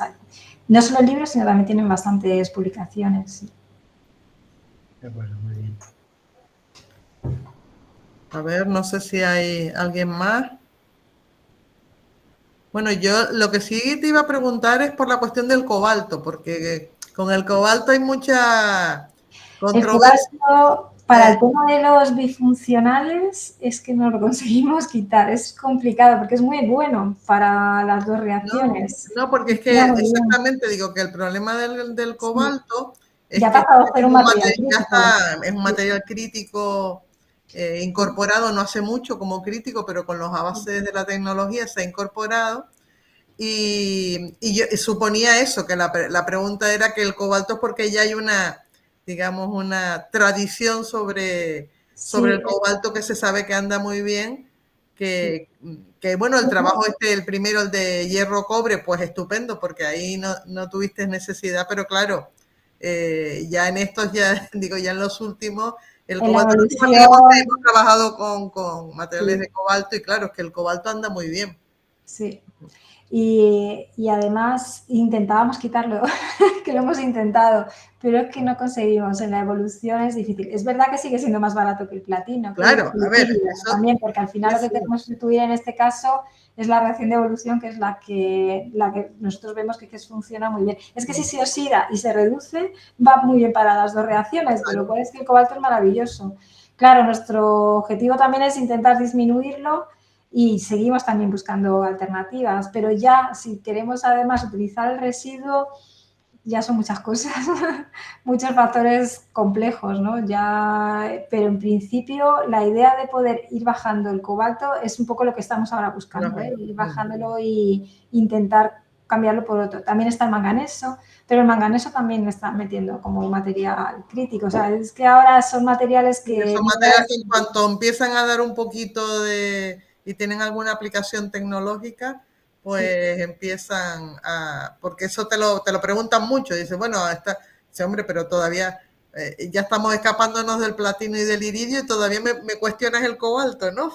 No solo el libro, sino también tienen bastantes publicaciones. Sí. De acuerdo, muy bien. a ver, no sé si hay alguien más. Bueno, yo lo que sí te iba a preguntar es por la cuestión del cobalto, porque con el cobalto hay mucha El controversia. cobalto, para el tema de los bifuncionales, es que no lo conseguimos quitar. Es complicado porque es muy bueno para las dos reacciones. No, porque es que Funciona muy bien. exactamente digo que el problema del Sí. cobalto es Ya ha que pasado a ser un material ya crítico. está, es un material crítico incorporado no hace mucho como crítico, pero con los avances de la tecnología se ha incorporado. Y yo suponía eso, que la pregunta era que el cobalto es porque ya hay una, digamos, una tradición sobre el Sí, cobalto que se sabe que anda muy bien, sí. que bueno, el trabajo el primero, el de hierro-cobre, pues estupendo, porque ahí no tuviste necesidad, pero claro, ya en estos, ya digo, ya en los últimos, el En la cobalto, nosotros también evolución, hemos trabajado con materiales sí, de cobalto y claro, es que el cobalto anda muy bien. sí. Y además intentábamos quitarlo, que lo hemos intentado, pero es que no conseguimos. En la evolución es difícil. Es verdad que sigue siendo más barato que el platino, que Claro, a ver, el eso también, porque al final sí, lo que sí, tenemos que sustituir en este caso es la reacción de evolución, que es la que nosotros vemos que funciona muy bien. Es que si se oxida y se reduce, va muy bien para las dos reacciones, con lo cual es que el cobalto es maravilloso. Claro, nuestro objetivo también es intentar disminuirlo y seguimos también buscando alternativas, pero ya si queremos además utilizar el residuo, ya son muchas cosas, muchos factores complejos, ¿no? Ya, pero en principio la idea de poder ir bajando el cobalto es un poco lo que estamos ahora buscando, ¿eh? Ir bajándolo e intentar cambiarlo por otro. También está el manganeso, pero el manganeso también lo están metiendo como material crítico. O sea, es que ahora son materiales que... son materiales que en cuanto empiezan a dar un poquito de y tienen alguna aplicación tecnológica, Sí. pues empiezan a, porque eso te lo preguntan mucho, dice, bueno, ese hombre, pero todavía ya estamos escapándonos del platino y del iridio y todavía me cuestionas el cobalto, ¿no?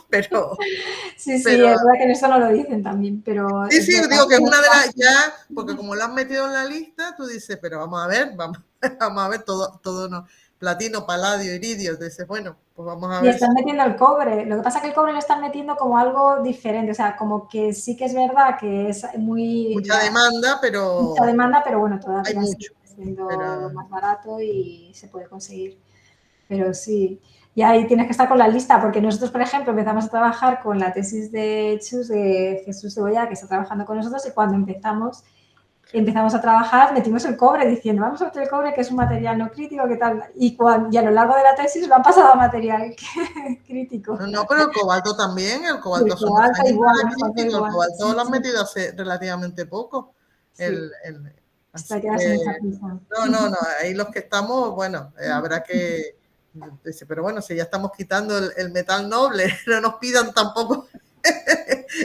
Sí, sí, Pero es verdad que en eso no lo dicen también, pero sí, es sí, verdad digo que es que una de las ya, porque como lo han metido en la lista, tú dices, pero vamos a ver, vamos a ver todo no, platino, paladio, iridio, tú dices, bueno, pues vamos a y ver. están metiendo el cobre. Lo que pasa es que el cobre lo están metiendo como algo diferente, o sea, como que sí que es verdad que es Mucha demanda, mucha pero demanda, pero bueno, hay todavía sigue mucho. siendo Pero más barato y se puede conseguir. Pero sí, y ahí tienes que estar con la lista, porque nosotros, por ejemplo, empezamos a trabajar con la tesis de Chus, de Jesús Cebolla, que está trabajando con nosotros, y cuando empezamos a trabajar, metimos el cobre diciendo, vamos a meter el cobre, que es un material no crítico, ¿qué tal? Y a lo largo de la tesis lo han pasado a material crítico. no, pero el cobalto también, el Y cobalto el hace unos cobalto años no igual, era nos pasó crítico, el igual. cobalto Sí, lo han sí, metido hace relativamente poco. sí. Así Está ya sin que, mucha prisa. no, ahí los que estamos, bueno, habrá que, pero bueno, si ya estamos quitando el metal noble, no nos pidan tampoco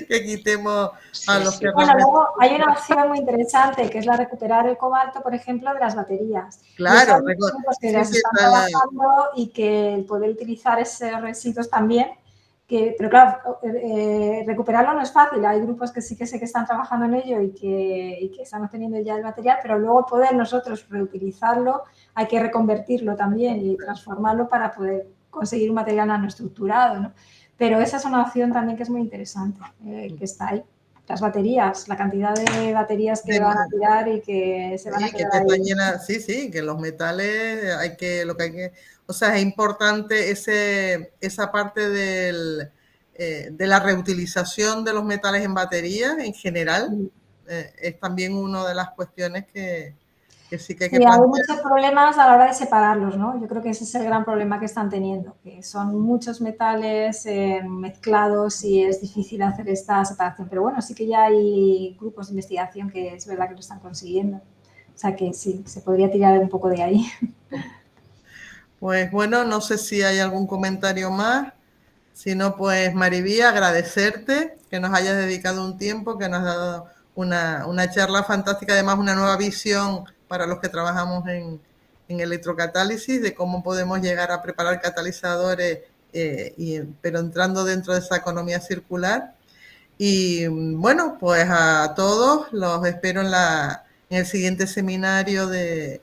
que quitemos a Sí, los que sí. Bueno, realmente... luego hay una opción muy interesante que es la de recuperar el cobalto, por ejemplo, de las baterías. Y eso Claro, hay muchos grupos que sí, las sí, están está la... trabajando y que el poder utilizar esos residuos también, pero claro, recuperarlo no es fácil. Hay grupos que sí que sé que están trabajando en ello y que están obteniendo ya el material, pero luego poder nosotros reutilizarlo, hay que reconvertirlo también y transformarlo para poder conseguir un material nanoestructurado, ¿no? Pero esa es una opción también que es muy interesante, que está ahí. Las baterías, la cantidad de baterías que van a tirar y que se van a quedar ahí. Sí, que los metales o sea, es importante esa parte de la reutilización de los metales en baterías en general. Es también una de las cuestiones que sí que hay que plantear. Hay muchos problemas a la hora de separarlos, ¿no? Yo creo que ese es el gran problema que están teniendo, que son muchos metales mezclados y es difícil hacer esta separación. Pero bueno, sí que ya hay grupos de investigación que es verdad que lo están consiguiendo. O sea que sí, se podría tirar un poco de ahí. Pues bueno, no sé si hay algún comentario más. Si no, pues Mariví, agradecerte que nos hayas dedicado un tiempo, que nos has dado una charla fantástica, además una nueva visión para los que trabajamos en electrocatálisis, de cómo podemos llegar a preparar catalizadores, pero entrando dentro de esa economía circular. Y bueno, pues a todos los espero en el siguiente seminario de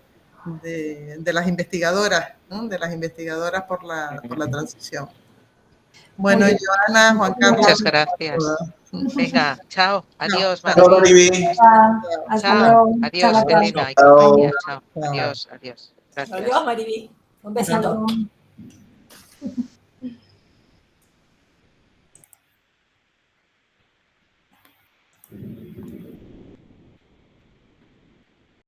las investigadoras, ¿no? De las investigadoras por la transición. Bueno, Joana, Juan Carlos. Muchas gracias. Venga, chao. Adiós, Mariví. Hasta luego. Adiós, Elena. Chao. Chao. Adiós, adiós. Gracias. Adiós, Mariví. Un besito.